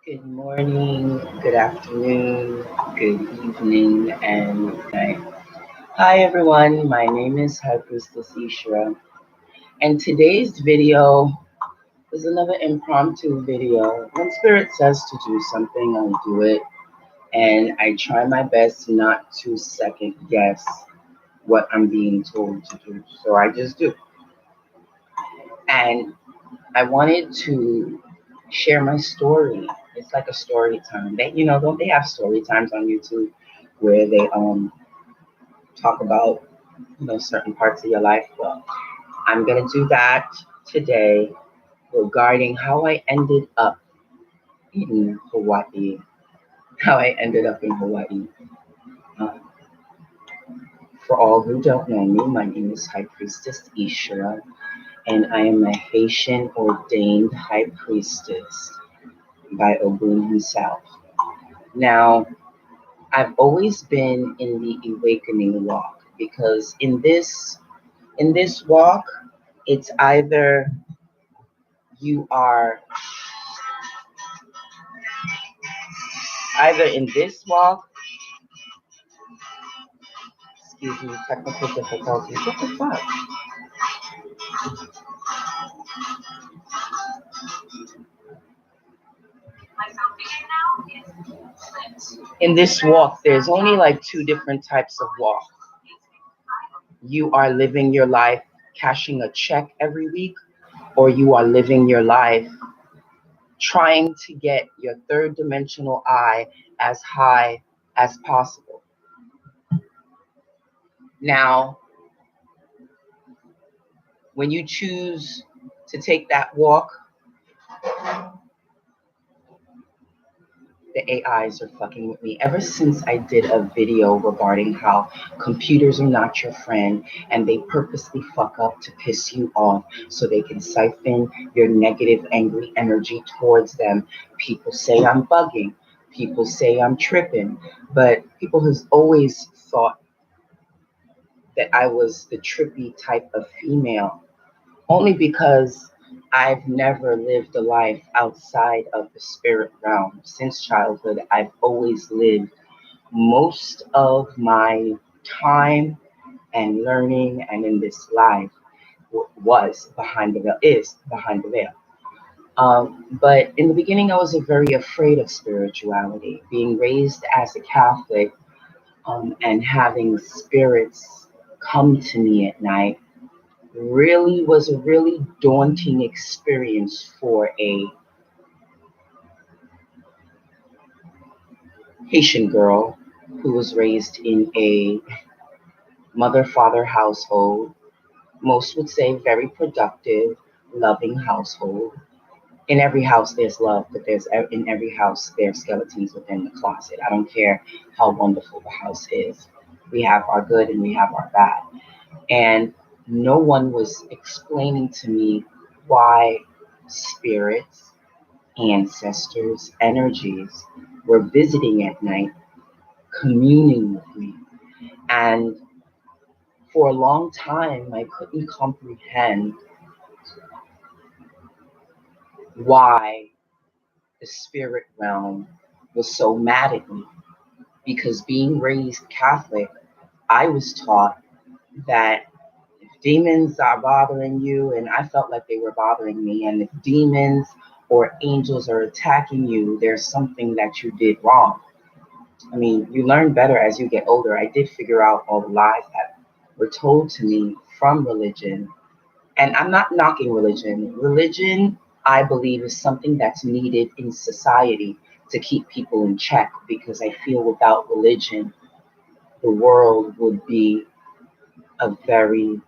Good morning, good afternoon, good evening, and good night. Hi everyone, my name is High Priestess ISHERA, and today's video is another impromptu video. When Spirit says to do something, I'll do it, and I try my best not to second guess what I'm being told to do. So I just do. And I wanted to share my story. It's like a story time. Don't they have story times on YouTube where they talk about certain parts of your life? Well, I'm gonna do that today regarding how I ended up in Hawaii. How I ended up in Hawaii. Uh, for all who don't know me, my name is High Priestess Ishura, and I am a Haitian ordained High Priestess by Ogun himself. Now, I've always been in the awakening walk because in this walk, it's you are either in this walk, excuse me, technical difficulties. What the fuck? In this walk, there's only like two different types of walk. You are living your life cashing a check every week, or you are living your life trying to get your third dimensional eye as high as possible. Now, when you choose to take that walk, the AIs are fucking with me. Ever since I did a video regarding how computers are not your friend and they purposely fuck up to piss you off so they can siphon your negative, angry energy towards them, people say I'm bugging. People say I'm tripping. But people has always thought that I was the trippy type of female, only because I've never lived a life outside of the spirit realm. Since childhood, I've always lived most of my time and learning and in this life was behind the veil, is behind the veil. But in the beginning, I was very afraid of spirituality. Being raised as a Catholic and having spirits come to me at night really was a really daunting experience for a Haitian girl who was raised in a mother-father household. Most would say very productive, loving household. In every house there's love, but in every house there are skeletons within the closet. I don't care how wonderful the house is. We have our good and we have our bad. And no one was explaining to me why spirits, ancestors, energies were visiting at night, communing with me. And for a long time, I couldn't comprehend why the spirit realm was so mad at me. Because being raised Catholic, I was taught that if demons are bothering you, and I felt like they were bothering me, and if demons or angels are attacking you, there's something that you did wrong. I mean, you learn better as you get older. I did figure out all the lies that were told to me from religion. And I'm not knocking religion. Religion, I believe, is something that's needed in society to keep people in check, because I feel without religion, the world would be a very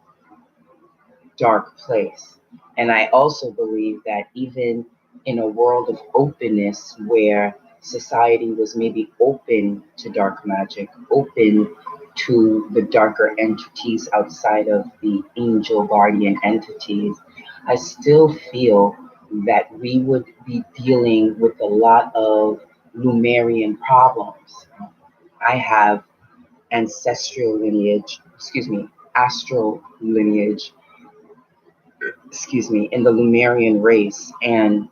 dark place. And I also believe that even in a world of openness where society was maybe open to dark magic, open to the darker entities outside of the angel guardian entities, I still feel that we would be dealing with a lot of Lumerian problems. I have ancestral lineage, astral lineage, in the Lumerian race. And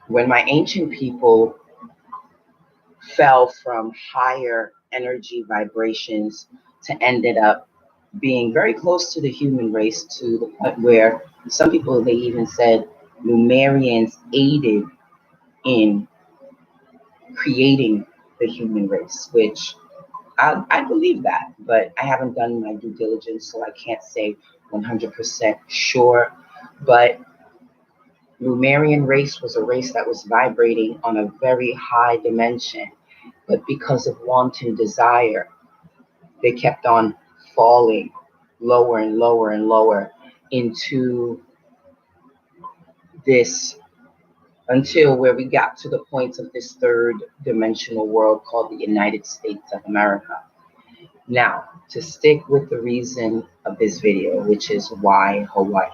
When my ancient people fell from higher energy vibrations to ended up being very close to the human race, to the point where some people, they even said Numerians aided in creating the human race, which I believe that, but I haven't done my due diligence, so I can't say 100% sure. But Numerian race was a race that was vibrating on a very high dimension, but because of wanton desire, they kept on falling lower and lower and lower into this, until where we got to the point of this third dimensional world called the United States of America. Now, to stick with the reason of this video, which is why Hawaii.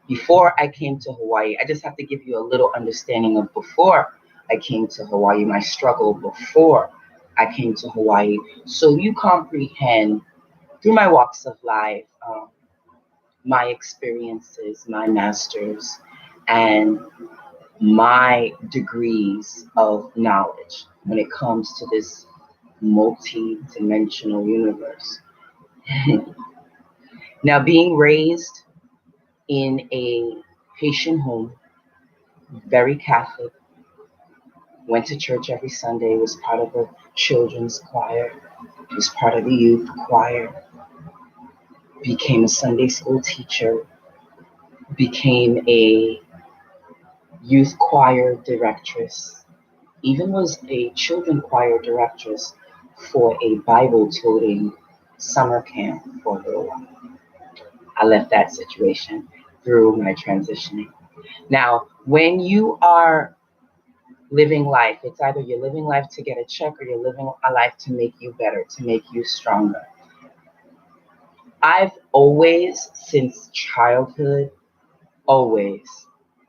Before I came to Hawaii, I just have to give you a little understanding of before I came to Hawaii, my struggle before I came to Hawaii, so you comprehend through my walks of life, my experiences, my masters, and my degrees of knowledge when it comes to this multi-dimensional universe. Now, being raised in a Haitian home, very Catholic, went to church every Sunday, was part of a children's choir, was part of the youth choir, became a Sunday school teacher, became a youth choir directress, even was a children choir directress for a Bible toting summer camp for a little while. I left that situation through my transitioning. Now, when you are living life, it's either you're living life to get a check or you're living a life to make you better, to make you stronger. I've always, since childhood, always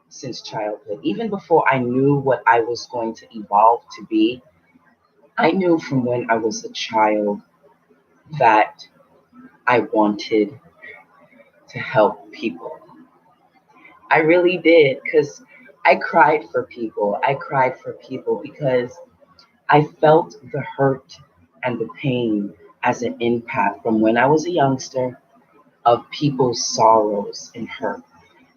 since childhood, even before I knew what I was going to evolve to be, I knew from when I was a child that I wanted to help people. I really did, because I cried for people. I cried for people because I felt the hurt and the pain as an empath from when I was a youngster of people's sorrows and hurt.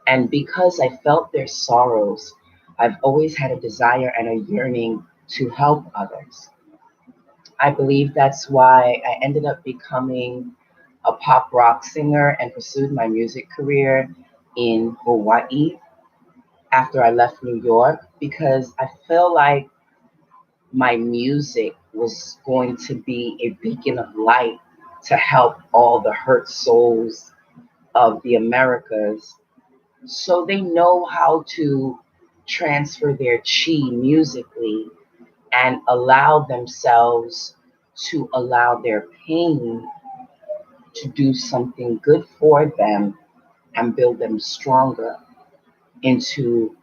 And because I felt their sorrows, I've always had a desire and a yearning to help others. I believe that's why I ended up becoming a pop rock singer and pursued my music career in Hawaii after I left New York, because I feel like my music was going to be a beacon of light to help all the hurt souls of the Americas, so they know how to transfer their chi musically and allow themselves to allow their pain to do something good for them and build them stronger into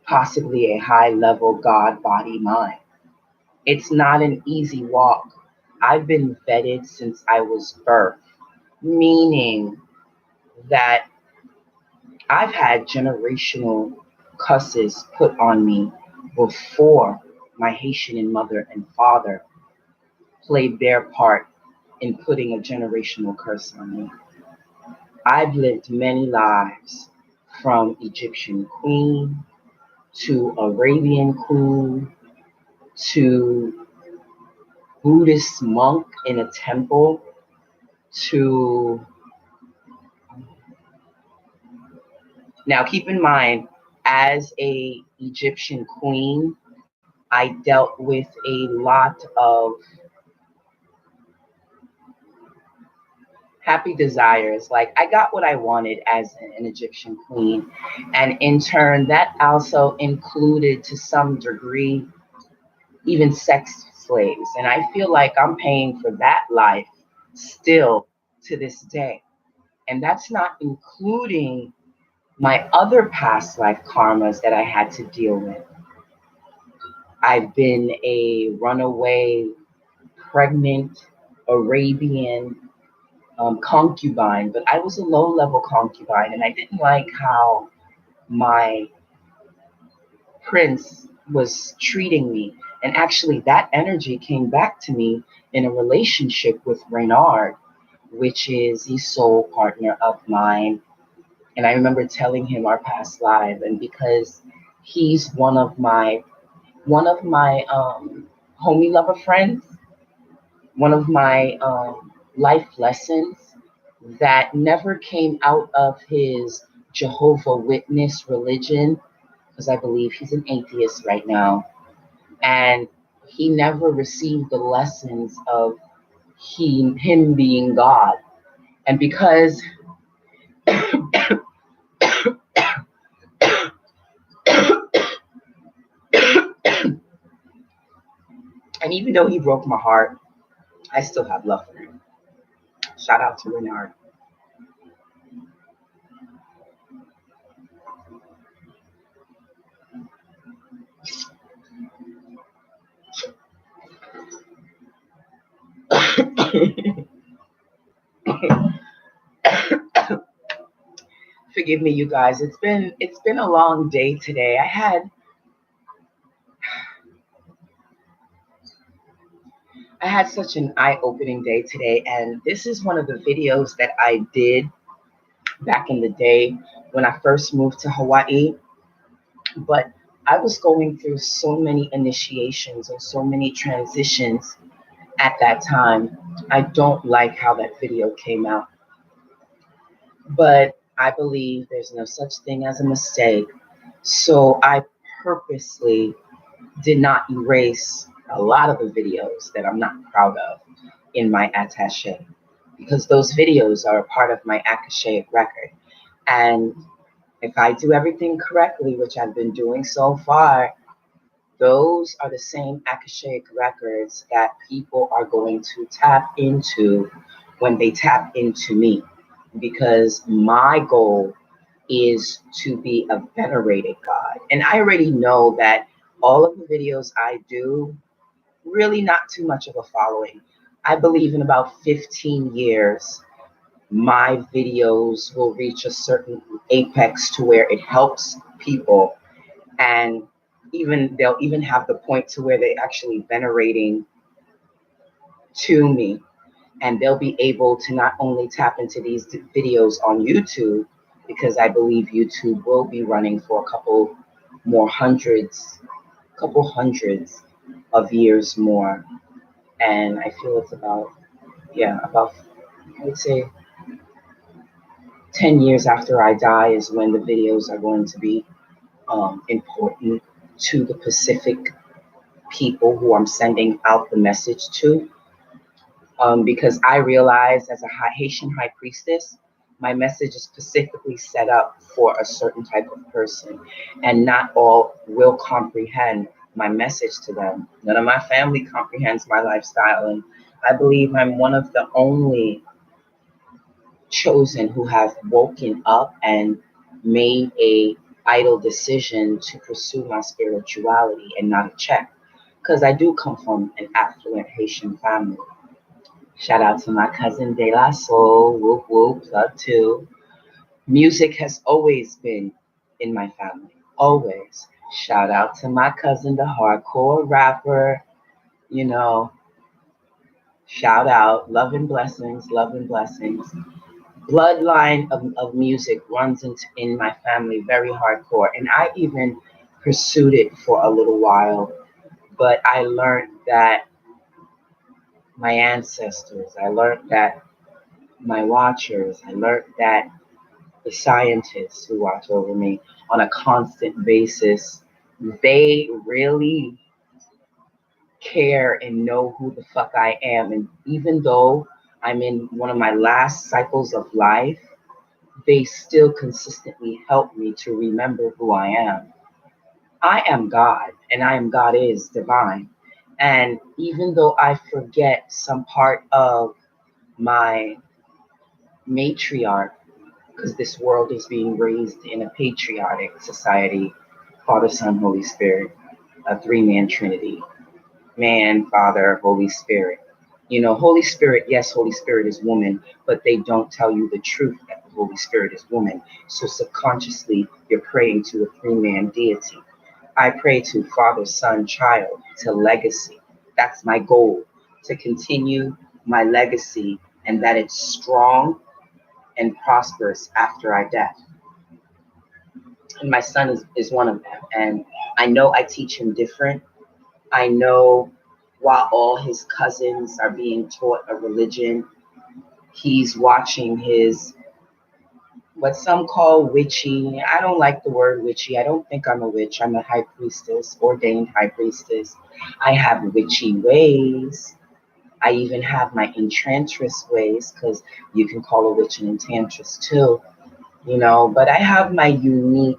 possibly a high level God, body, mind. It's not an easy walk. I've been vetted since I was birthed, meaning that I've had generational curses put on me before my Haitian mother and father played their part in putting a generational curse on me. I've lived many lives, from Egyptian queen to Arabian queen to Buddhist monk in a temple to, now keep in mind, as a Egyptian queen, I dealt with a lot of happy desires. Like, I got what I wanted as an Egyptian queen. And in turn, that also included to some degree even sex slaves. And I feel like I'm paying for that life still to this day. And that's not including my other past life karmas that I had to deal with. I've been a runaway, pregnant Arabian concubine, but I was a low level concubine, and I didn't like how my Prince was treating me. And actually, that energy came back to me in a relationship with Reynard, which is the soul partner of mine. And I remember telling him our past life, and because he's one of my homie lover friends, one of my life lessons that never came out of his Jehovah Witness religion, because I believe he's an atheist right now, and he never received the lessons of him being God. And because and even though he broke my heart, I still have love for him. Shout out to Renard. Forgive me, you guys. It's been a long day today. I had such an eye-opening day today, and this is one of the videos that I did back in the day when I first moved to Hawaii. But I was going through so many initiations and so many transitions at that time. I don't like how that video came out, but I believe there's no such thing as a mistake. So I purposely did not erase a lot of the videos that I'm not proud of in my attache, because those videos are a part of my akashaic record. And if I do everything correctly, which I've been doing so far, those are the same akashaic records that people are going to tap into when they tap into me. Because my goal is to be a venerated God. And I already know that all of the videos I do, really not too much of a following. I believe in about 15 years, my videos will reach a certain apex to where it helps people, and even they'll even have the point to where they actually venerating to me, and they'll be able to not only tap into these videos on YouTube, because I believe YouTube will be running for a couple hundreds of years more. And I feel it's about I would say 10 years after I die is when the videos are going to be important to the Pacific people who I'm sending out the message to. Because I realize as a Haitian high priestess, my message is specifically set up for a certain type of person, and not all will comprehend my message to them. None of my family comprehends my lifestyle, and I believe I'm one of the only chosen who have woken up and made a idle decision to pursue my spirituality and not a check, because I do come from an affluent Haitian family. Shout out to my cousin De La Soul, whoop whoop, plug two. Music has always been in my family, always. Shout out to my cousin, the hardcore rapper, you know, shout out, love and blessings, love and blessings. Bloodline of music runs in my family very hardcore, and I even pursued it for a little while, but I learned that my ancestors, I learned that my watchers, I learned that the scientists who watch over me on a constant basis, they really care and know who the fuck I am. And even though I'm in one of my last cycles of life, they still consistently help me to remember who I am. I am God, and I am God is divine. And even though I forget some part of my matriarch, because this world is being raised in a patriotic society, Father, Son, Holy Spirit, a three-man Trinity, man, Father, Holy Spirit. You know, Holy Spirit, yes, Holy Spirit is woman, but they don't tell you the truth that the Holy Spirit is woman. So subconsciously, you're praying to a three-man deity. I pray to Father, Son, Child, to legacy. That's my goal, to continue my legacy and that it's strong and prosperous after I death. And my son is one of them. And I know I teach him different. I know while all his cousins are being taught a religion, he's watching his what some call witchy. I don't like the word witchy. I don't think I'm a witch. I'm a high priestess, ordained high priestess. I have witchy ways. I even have my enchantress ways, because you can call a witch an enchantress too, but I have my unique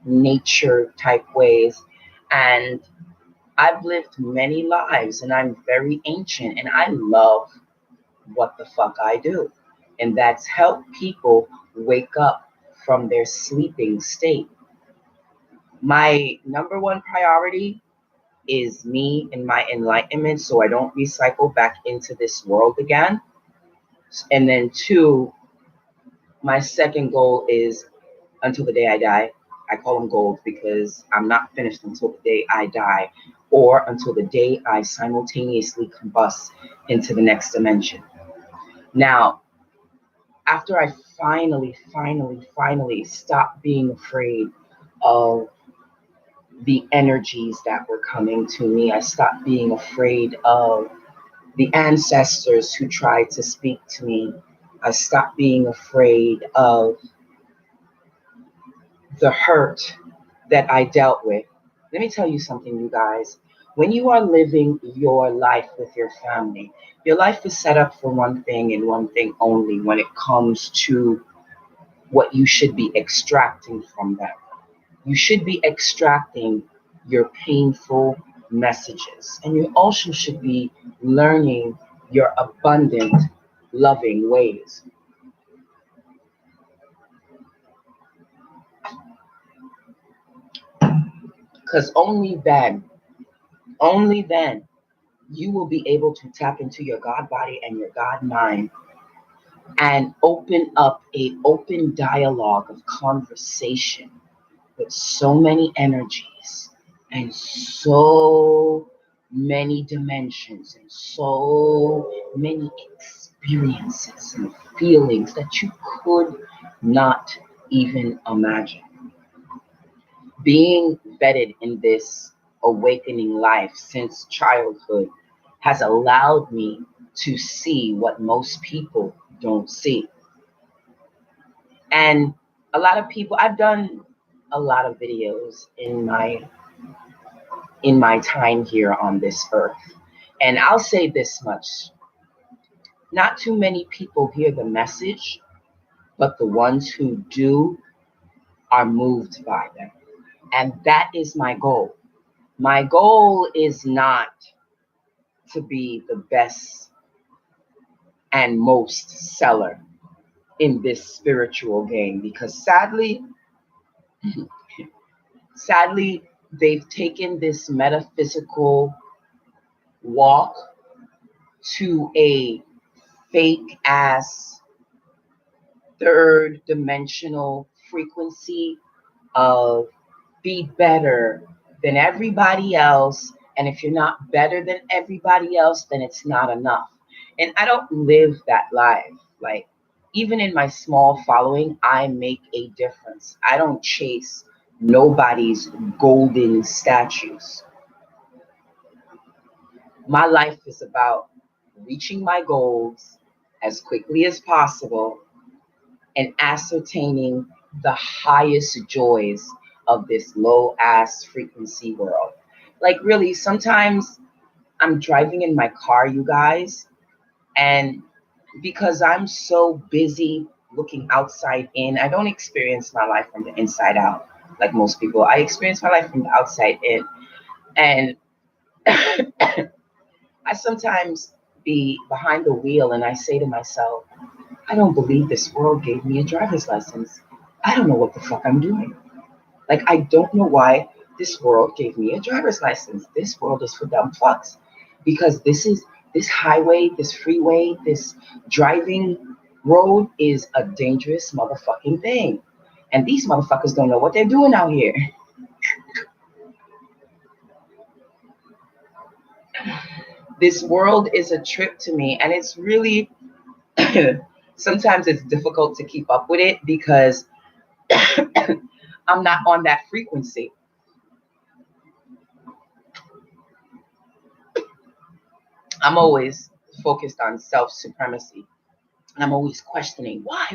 nature type ways. And I've lived many lives and I'm very ancient and I love what the fuck I do. And that's help people wake up from their sleeping state. My number one priority is me and my enlightenment so I don't recycle back into this world again. And then two, my second goal is until the day I die. I call them goals because I'm not finished until the day I die or until the day I simultaneously combust into the next dimension. Now, after I finally stopped being afraid of the energies that were coming to me, I stopped being afraid of the ancestors who tried to speak to me. I stopped being afraid of the hurt that I dealt with. Let me tell you something, you guys. When you are living your life with your family, your life is set up for one thing and one thing only when it comes to what you should be extracting from them. You should be extracting your painful messages, and you also should be learning your abundant, loving ways. Because only then, you will be able to tap into your God body and your God mind and open up a open dialogue of conversation with so many energies and so many dimensions and so many experiences and feelings that you could not even imagine. Being vetted in this awakening life since childhood has allowed me to see what most people don't see. And a lot of people, I've done a lot of videos in my time here on this earth. And I'll say this much. Not too many people hear the message, but the ones who do are moved by them. And that is my goal. My goal is not to be the best and most seller in this spiritual game because sadly, they've taken this metaphysical walk to a fake ass third dimensional frequency of be better than everybody else. And if you're not better than everybody else, then it's not enough. And I don't live that life. Like, even in my small following, I make a difference. I don't chase nobody's golden statues. My life is about reaching my goals as quickly as possible and ascertaining the highest joys of this low ass frequency world. Like, really, sometimes I'm driving in my car, you guys, and because I'm so busy looking outside in, I don't experience my life from the inside out like most people. I experience my life from the outside in. And I sometimes be behind the wheel and I say to myself, I don't believe this world gave me a driver's license. I don't know what the fuck I'm doing. Like, I don't know why this world gave me a driver's license. This world is for dumb fucks. Because this highway, this freeway, this driving road is a dangerous motherfucking thing. And these motherfuckers don't know what they're doing out here. This world is a trip to me, and it's really sometimes it's difficult to keep up with it because I'm not on that frequency. I'm always focused on self-supremacy. And I'm always questioning why.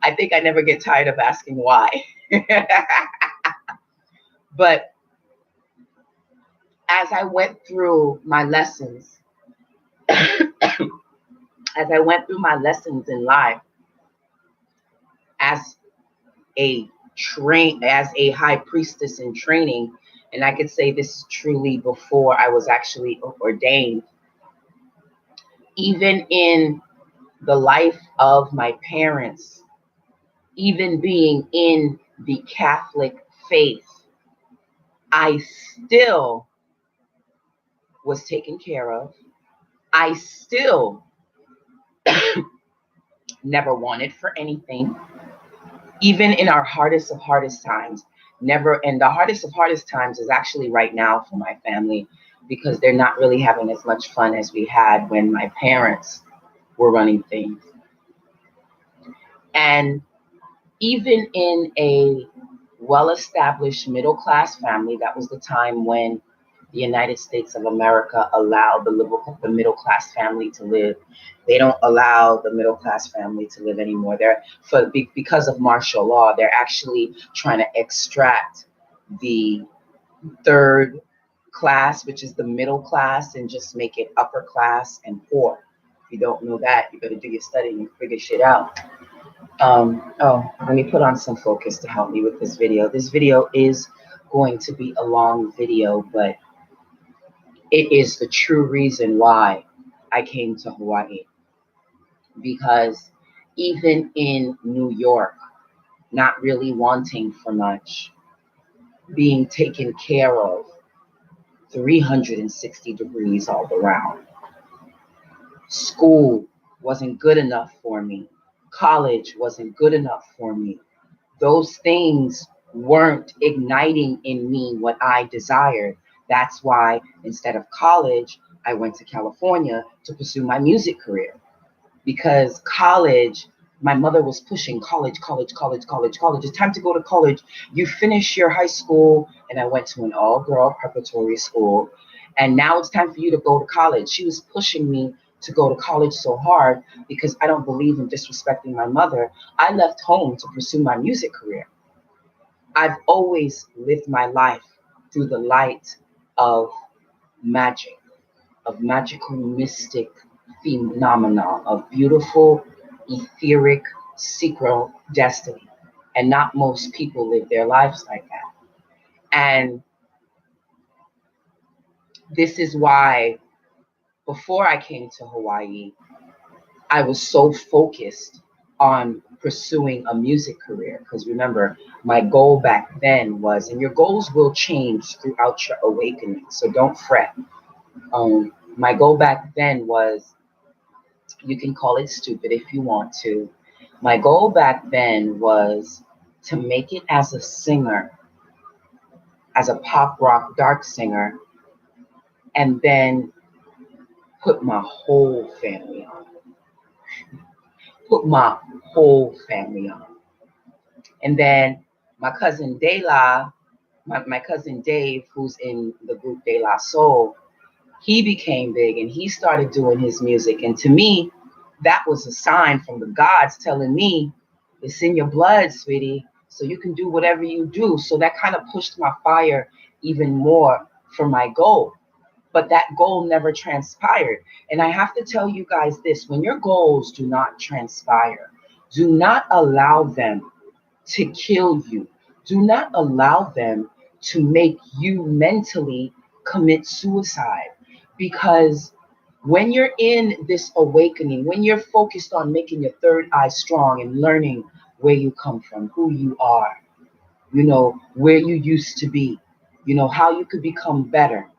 I think I never get tired of asking why. But as I went through my lessons, in life as as a high priestess in training, and I could say this is truly before I was actually ordained, even in the life of my parents, even being in the Catholic faith, I still was taken care of. I still never wanted for anything, even in our hardest of hardest times. Never, and the hardest of hardest times is actually right now for my family, because they're not really having as much fun as we had when my parents were running things. And even in a well-established middle-class family, that was the time when the United States of America allowed the middle-class family to live. They don't allow the middle-class family to live anymore. Because of martial law, they're actually trying to extract the third class, which is the middle class, and just make it upper class and poor. If you don't know that, you better do your studying and figure shit out. Oh, let me put on some focus to help me with this video. This video is going to be a long video, but it is the true reason why I came to Hawaii. Because even in New York, not really wanting for much, being taken care of 360 degrees all around. School wasn't good enough for me. College wasn't good enough for me. Those things weren't igniting in me what I desired. That's why instead of college, I went to California to pursue my music career. Because college, my mother was pushing college. It's time to go to college. You finish your high school, and I went to an all-girl preparatory school, and now it's time for you to go to college. She was pushing me to go to college so hard because I don't believe in disrespecting my mother. I left home to pursue my music career. I've always lived my life through the light of magic, of magical, mystic phenomena, of beautiful, etheric, secret destiny. And not most people live their lives like that. And this is why before I came to Hawaii, I was so focused on pursuing a music career. Because remember, my goal back then was, and your goals will change throughout your awakening, so don't fret. My goal back then was, you can call it stupid if you want to. My goal back then was to make it as a singer, as a pop rock dark singer, and then put my whole family on. Put my whole family on. And then my cousin Dela, my cousin Dave, who's in the group De La Soul, he became big and he started doing his music. And to me, that was a sign from the gods telling me, it's in your blood, sweetie, so you can do whatever you do. So that kind of pushed my fire even more for my goal. But that goal never transpired. And I have to tell you guys this, when your goals do not transpire, do not allow them to kill you. Do not allow them to make you mentally commit suicide. Because when you're in this awakening, when you're focused on making your third eye strong and learning where you come from, who you are, where you used to be, how you could become better,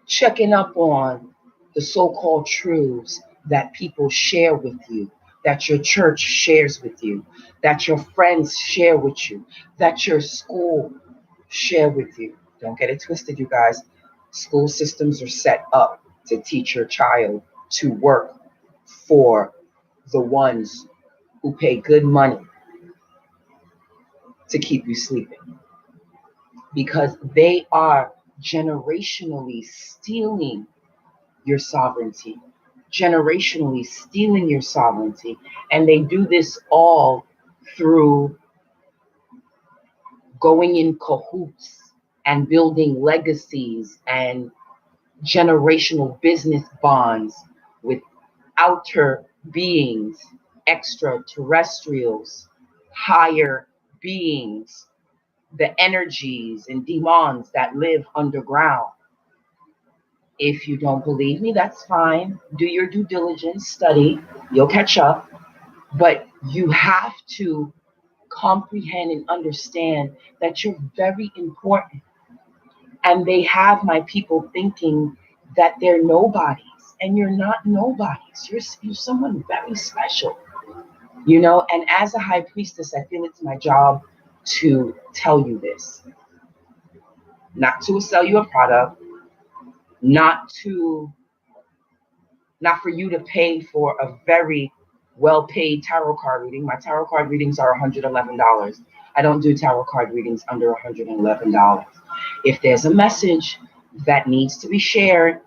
checking up on the so-called truths that people share with you, that your church shares with you, that your friends share with you, that your school share with you. Don't get it twisted, you guys. School systems are set up to teach your child to work for the ones who pay good money to keep you sleeping, because they are generationally stealing your sovereignty, generationally stealing your sovereignty. And they do this all through going in cahoots and building legacies and generational business bonds with outer beings, extraterrestrials, higher beings, the energies and demons that live underground. If you don't believe me, that's fine. Do your due diligence, study, you'll catch up. But you have to comprehend and understand that you're very important. And they have my people thinking that they're nobodies. And you're not nobodies. You're someone very special. And as a high priestess, I feel it's my job to tell you this. Not to sell you a product, not to not for you to pay for a very well-paid tarot card reading. My tarot card readings are $111. I don't do tarot card readings under $111. If there's a message that needs to be shared,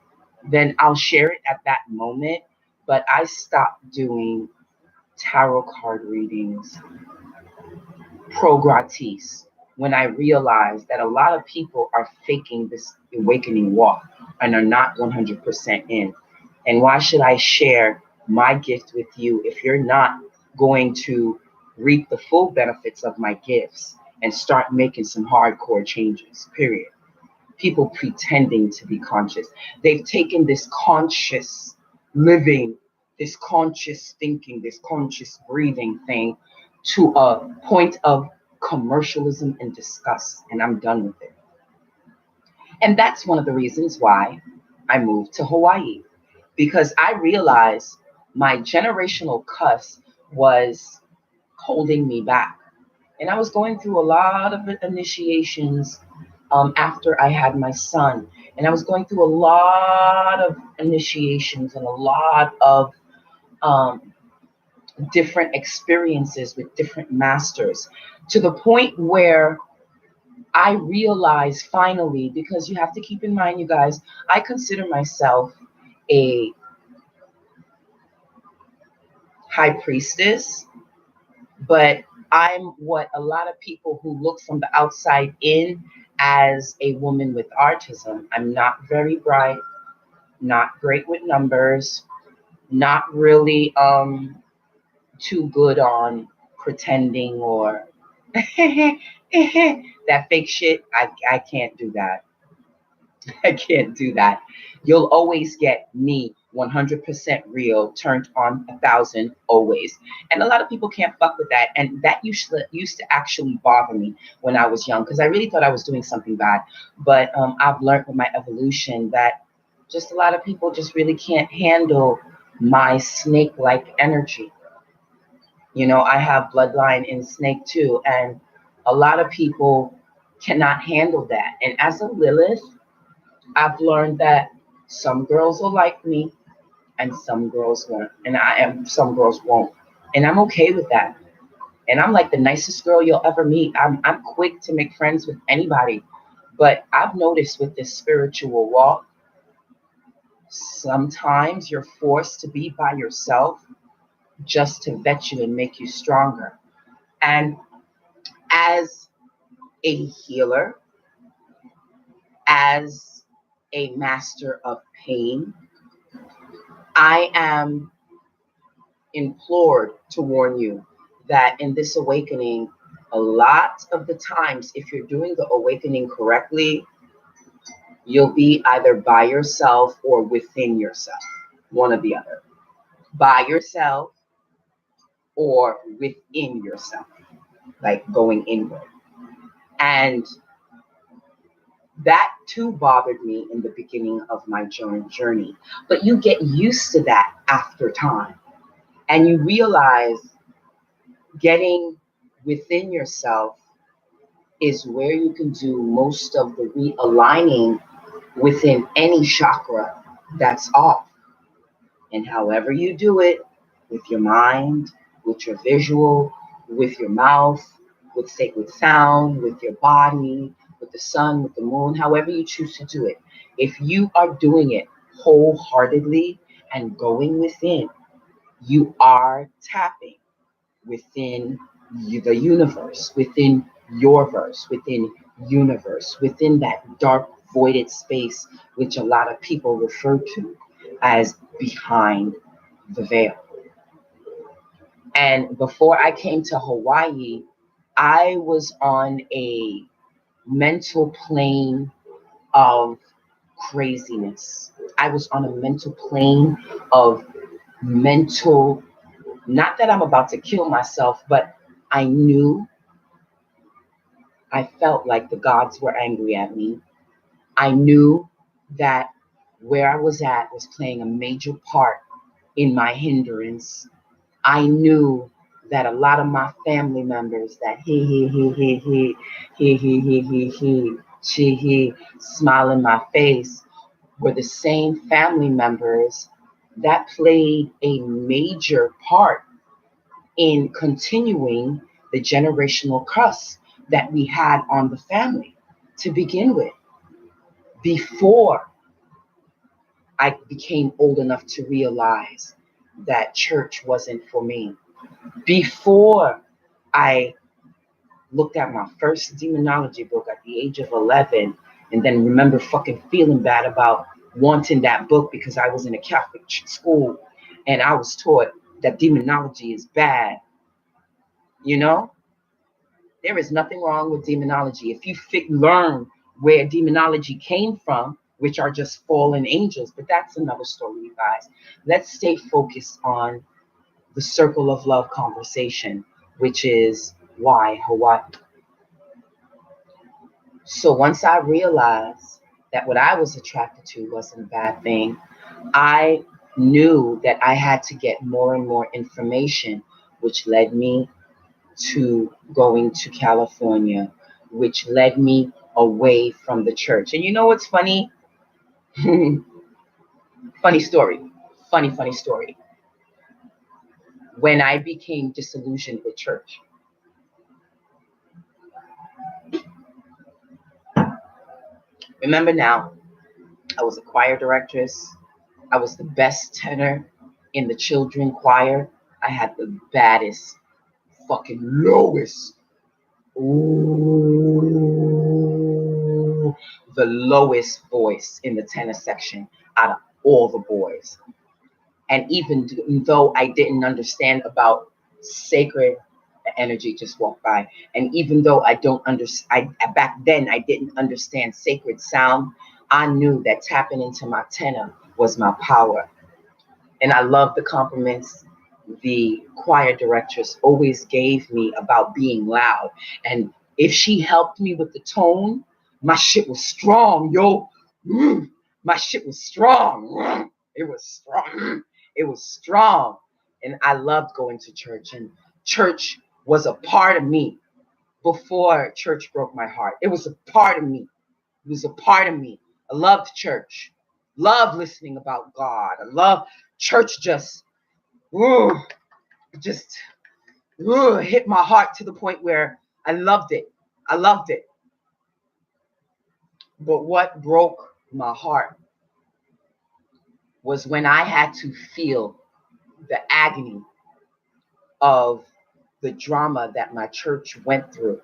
then I'll share it at that moment. But I stopped doing tarot card readings pro gratis when I realized that a lot of people are faking this awakening walk and are not 100% in. And why should I share my gift with you if you're not going to reap the full benefits of my gifts and start making some hardcore changes, period? People pretending to be conscious. They've taken this conscious living, this conscious thinking, this conscious breathing thing to a point of commercialism and disgust, and I'm done with it. And that's one of the reasons why I moved to Hawaii, because I realized my generational cuss was holding me back. And I was going through a lot of initiations after I had my son. And I was going through a lot of initiations and a lot of different experiences with different masters, to the point where I realized finally, because you have to keep in mind, you guys, I consider myself a high priestess, but I'm what a lot of people who look from the outside in as a woman with autism. I'm not very bright, not great with numbers, not really too good on pretending or that fake shit. I can't do that. I can't do that. You'll always get me 100% real, turned on 1,000 always. And a lot of people can't fuck with that. And that used to actually bother me when I was young, because I really thought I was doing something bad. But I've learned with my evolution that just a lot of people just really can't handle my snake-like energy. I have bloodline in snake too. And a lot of people cannot handle that. And as a Lilith, I've learned that some girls will like me and some girls won't. And some girls won't. And I'm okay with that. And I'm like the nicest girl you'll ever meet. I'm quick to make friends with anybody. But I've noticed with this spiritual walk, sometimes you're forced to be by yourself just to vet you and make you stronger. And as a healer, as a master of pain, I am implored to warn you that in this awakening, a lot of the times, if you're doing the awakening correctly, you'll be either by yourself or within yourself, one or the other. By yourself or within yourself, like going inward. And that too bothered me in the beginning of my journey. But you get used to that after time. And you realize getting within yourself is where you can do most of the realigning within any chakra that's off. And however you do it, with your mind, with your visual, with your mouth, with sacred sound, with your body, with the sun, with the moon, however you choose to do it, if you are doing it wholeheartedly and going within, you are tapping within the universe, within your verse, within universe, within that dark voided space, which a lot of people refer to as behind the veil. And before I came to Hawaii, I was on a mental plane of craziness. I was on a mental plane of mental, not that I'm about to kill myself, but I knew, I felt like the gods were angry at me. I knew that where I was at was playing a major part in my hindrance. I knew that a lot of my family members that he smile in my face were the same family members that played a major part in continuing the generational curse that we had on the family to begin with. Before I became old enough to realize that church wasn't for me, before I looked at my first demonology book at the age of 11, and then remember fucking feeling bad about wanting that book because I was in a Catholic school and I was taught that demonology is bad. You know, there is nothing wrong with demonology. If you learn where demonology came from, which are just fallen angels, but that's another story, you guys. Let's stay focused on the circle of love conversation, which is why Hawaii. So once I realized that what I was attracted to wasn't a bad thing, I knew that I had to get more and more information, which led me to going to California, which led me away from the church. And you know what's funny? Funny story. Funny story. When I became disillusioned with church, remember now, I was a choir directress. I was the best tenor in the children choir. I had the baddest, fucking lowest, ooh, the lowest voice in the tenor section out of all the boys. And even though I didn't understand about sacred energy, just walked by. And even though I don't understand, back then I didn't understand sacred sound, I knew that tapping into my tenor was my power. And I love the compliments the choir directress always gave me about being loud. And if she helped me with the tone, my shit was strong, yo. My shit was strong. It was strong. It was strong. And I loved going to church. And church was a part of me before church broke my heart. It was a part of me. It was a part of me. I loved church. Love listening about God. I love church ooh, just hit my heart to the point where I loved it. I loved it. But what broke my heart was when I had to feel the agony of the drama that my church went through.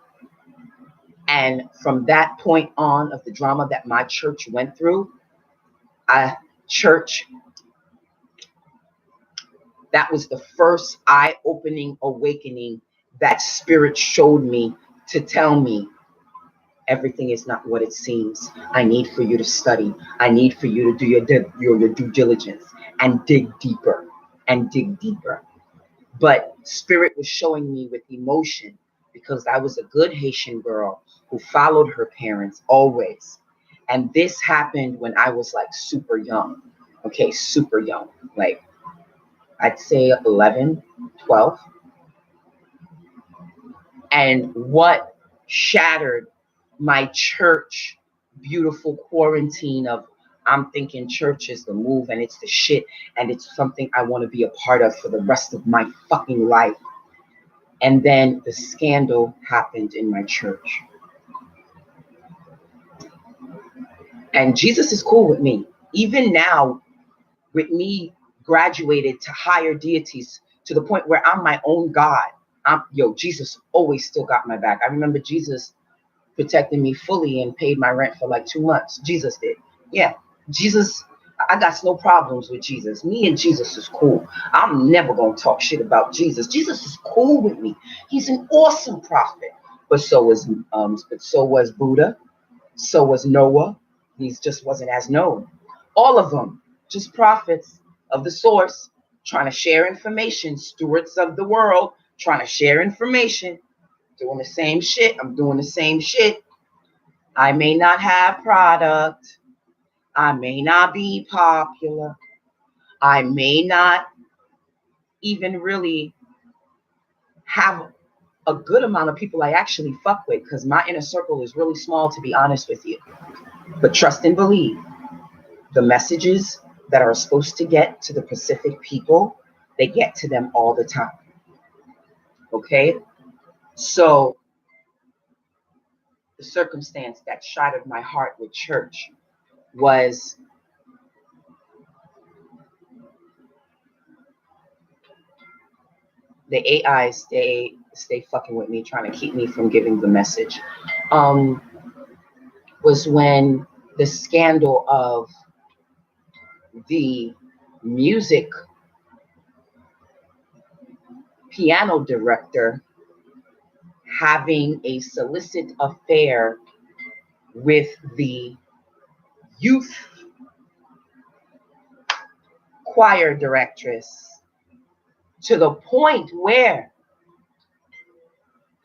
And from that point on of the drama that my church went through, church, that was the first eye-opening awakening that spirit showed me to tell me everything is not what it seems. I need for you to study. I need for you to do your due diligence and dig deeper and dig deeper. But spirit was showing me with emotion because I was a good Haitian girl who followed her parents always. And this happened when I was like super young. Okay, super young. Like I'd say 11, 12. And what shattered my church beautiful quarantine of I'm thinking church is the move and it's the shit and it's something I want to be a part of for the rest of my fucking life. And then the scandal happened in my church. And Jesus is cool with me. Even now, with me graduated to higher deities to the point where I'm my own God. Jesus always still got my back. I remember Jesus protected me fully and paid my rent for like 2 months. Jesus did. Yeah, Jesus, I got no problems with Jesus. Me and Jesus is cool. I'm never going to talk shit about Jesus. Jesus is cool with me. He's an awesome prophet. But so was Buddha. So was Noah. He just wasn't as known. All of them, just prophets of the source, trying to share information, stewards of the world, trying to share information, doing the same shit. I'm doing the same shit. I may not have product. I may not be popular. I may not even really have a good amount of people I actually fuck with because my inner circle is really small, to be honest with you. But trust and believe. The messages that are supposed to get to the Pacific people, they get to them all the time. Okay? So the circumstance that shattered my heart with church was the AI stay fucking with me, trying to keep me from giving the message. Was when the scandal of the music piano director having a illicit affair with the youth choir directress, to the point where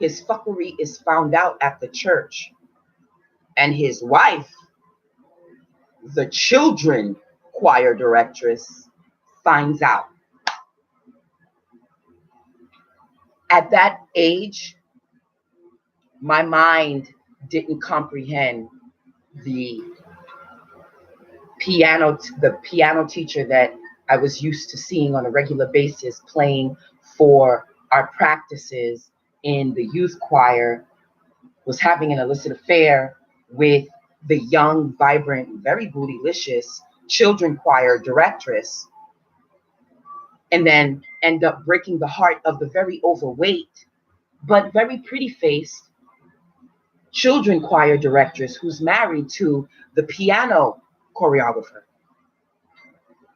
his fuckery is found out at the church, and his wife, the children choir directress, finds out. At that age, my mind didn't comprehend the piano teacher that I was used to seeing on a regular basis playing for our practices in the youth choir was having an illicit affair with the young, vibrant, very bootylicious children choir directress, and then end up breaking the heart of the very overweight but very pretty faced children choir directress who's married to the piano choreographer.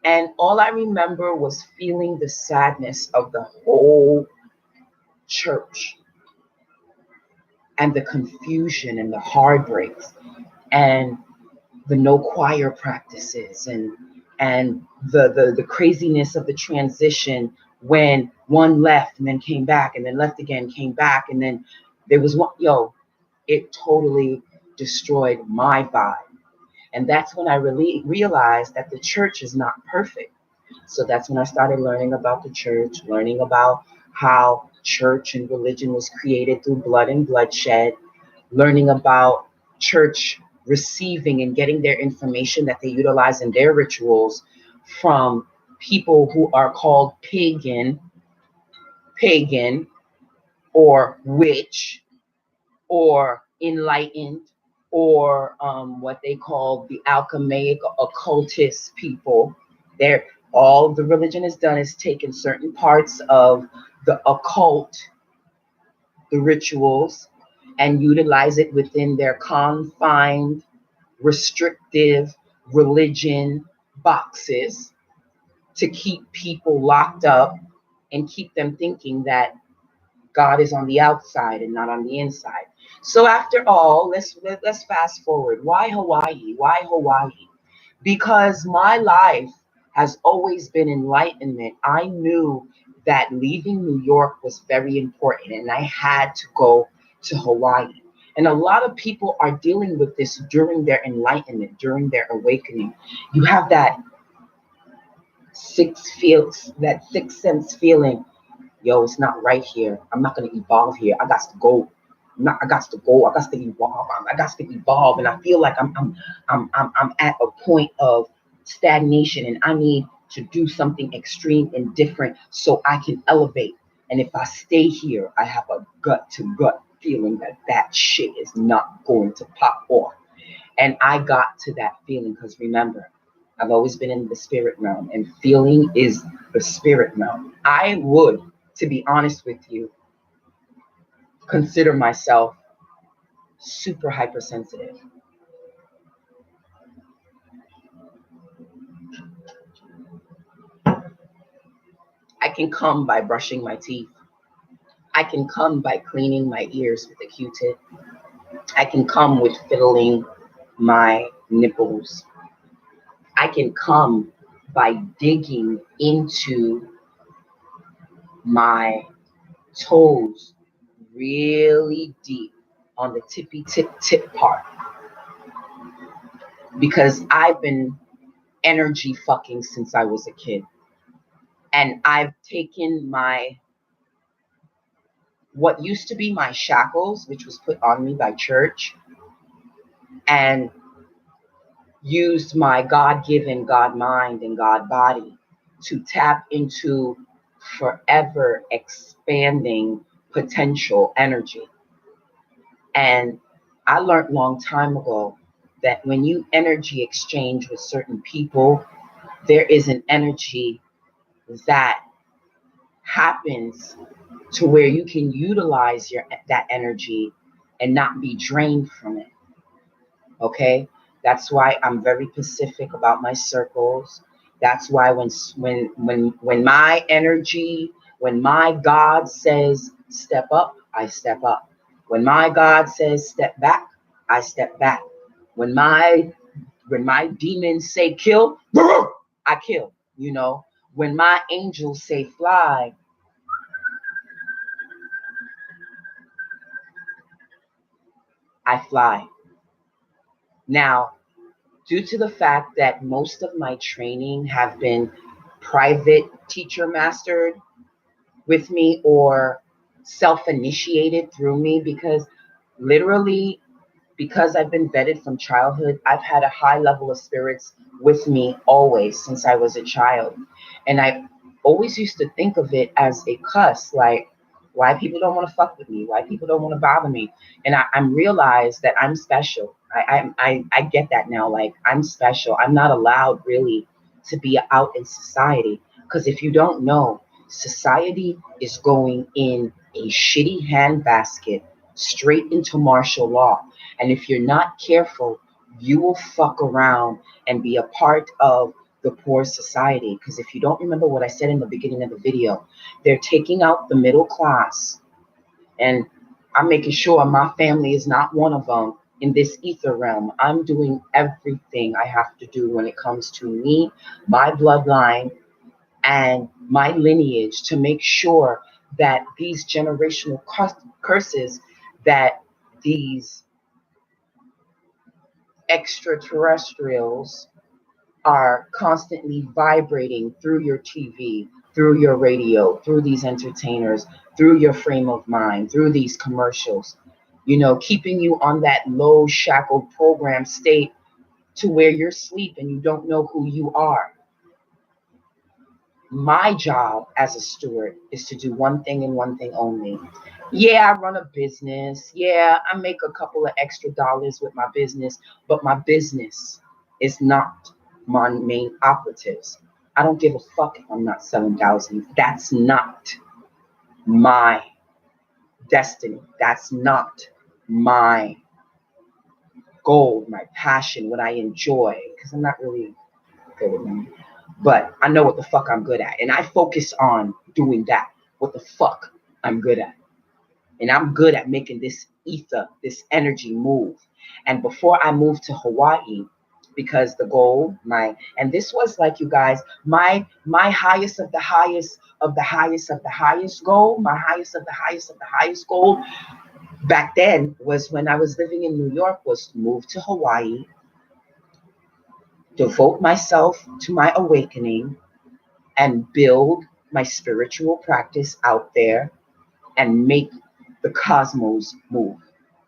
And all I remember was feeling the sadness of the whole church and the confusion and the heartbreaks and the no choir practices and the craziness of the transition when one left and then came back and then left again, came back, and then there was one, it totally destroyed my vibe. And that's when I really realized that the church is not perfect. So that's when I started learning about the church, learning about how church and religion was created through blood and bloodshed, learning about church receiving and getting their information that they utilize in their rituals from people who are called pagan, or witch, or enlightened, or what they call the alchemaic occultist people. They're all the religion has done is taken certain parts of the occult, the rituals, and utilize it within their confined, restrictive religion boxes to keep people locked up and keep them thinking that God is on the outside and not on the inside. So after all, let's fast forward. Why Hawaii? Why Hawaii? Because my life has always been enlightenment. I knew that leaving New York was very important and I had to go to Hawaii. And a lot of people are dealing with this during their enlightenment, during their awakening. You have that that sixth sense feeling, yo, it's not right here. I'm not gonna evolve here. I got to go. I got to go. I got to evolve. I got to evolve, and I feel like I'm at a point of stagnation, and I need to do something extreme and different so I can elevate. And if I stay here, I have a gut to gut feeling that that shit is not going to pop off. And I got to that feeling because remember, I've always been in the spirit realm, and feeling is the spirit realm. I would, to be honest with you, consider myself super hypersensitive. I can come by brushing my teeth. I can come by cleaning my ears with a Q-tip. I can come with fiddling my nipples. I can come by digging into my toes really deep on the tippy tip part because I've been energy fucking since I was a kid. And I've taken my what used to be my shackles, which was put on me by church, and used my God-given God mind and God body to tap into forever expanding potential energy. And I learned a long time ago that when you energy exchange with certain people, there is an energy that happens to where you can utilize that energy and not be drained from it. Okay, that's why I'm very specific about my circles. That's why when my energy, when my God says step up, I step up. When my God says step back, I step back. When my demons say kill, I kill. You know, when my angels say fly, I fly. Now, due to the fact that most of my training have been private teacher mastered with me or self-initiated through me, because literally, because I've been vetted from childhood, I've had a high level of spirits with me always since I was a child. And I always used to think of it as a cuss, like why people don't want to fuck with me, why people don't want to bother me. And I'm realized that I'm special. I get that now. Like I'm special. I'm not allowed really to be out in society. Because if you don't know, society is going in a shitty handbasket straight into martial law. And if you're not careful, you will fuck around and be a part of the poor society. Because if you don't remember what I said in the beginning of the video, they're taking out the middle class. And I'm making sure my family is not one of them in this ether realm. I'm doing everything I have to do when it comes to me, my bloodline, and my lineage to make sure that these generational curses that these extraterrestrials are constantly vibrating through your TV, through your radio, through these entertainers, through your frame of mind, through these commercials, you know, keeping you on that low shackled program state to where you're asleep and you don't know who you are. My job as a steward is to do one thing and one thing only. Yeah, I run a business. Yeah, I make a couple of extra dollars with my business, but my business is not my main operatives. I don't give a fuck if I'm not selling thousands. That's not my destiny. That's not my goal, my passion, what I enjoy, because I'm not really good at money. But I know what the fuck I'm good at. And I focus on doing that, what the fuck I'm good at. And I'm good at making this ether, this energy move. And before I moved to Hawaii, because the goal, and this was like, you guys, my highest of the highest of the highest of the highest goal, my highest of the highest of the highest goal back then was when I was living in New York, was to move to Hawaii, devote myself to my awakening, and build my spiritual practice out there and make the cosmos move.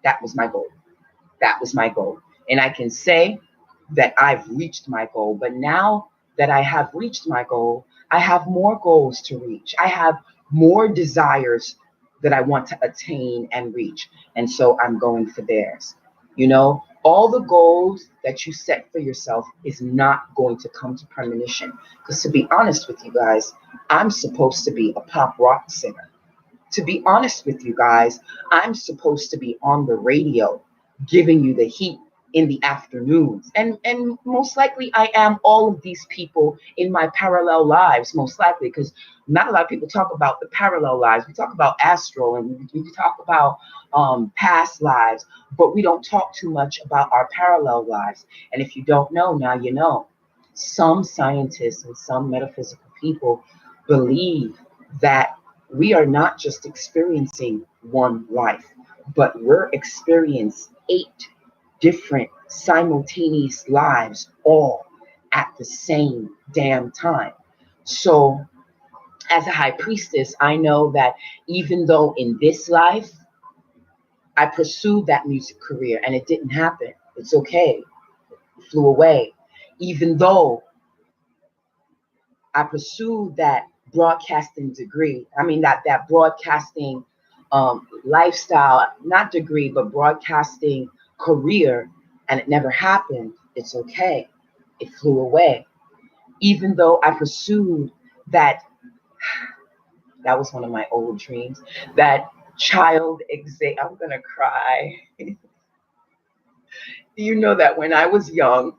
That was my goal. That was my goal. And I can say that I've reached my goal. But now that I have reached my goal, I have more goals to reach. I have more desires that I want to attain and reach. And so I'm going for theirs. You know, all the goals that you set for yourself is not going to come to premonition. Because to be honest with you guys, I'm supposed to be a pop rock singer. To be honest with you guys, I'm supposed to be on the radio giving you the heat in the afternoons. And most likely I am all of these people in my parallel lives, most likely, because not a lot of people talk about the parallel lives. We talk about astral and we talk about past lives, but we don't talk too much about our parallel lives. And if you don't know, now you know. Some scientists and some metaphysical people believe that we are not just experiencing one life, but we're experiencing 8 different simultaneous lives all at the same damn time. So, as a high priestess, I know that even though in this life I pursued that music career and it didn't happen, it's okay, it flew away. Even though I pursued that broadcasting degree. I mean that broadcasting lifestyle, not degree, but broadcasting career, and it never happened. It's okay. It flew away. Even though I pursued that, that was one of my old dreams. That child exam. I'm gonna cry. You know that when I was young,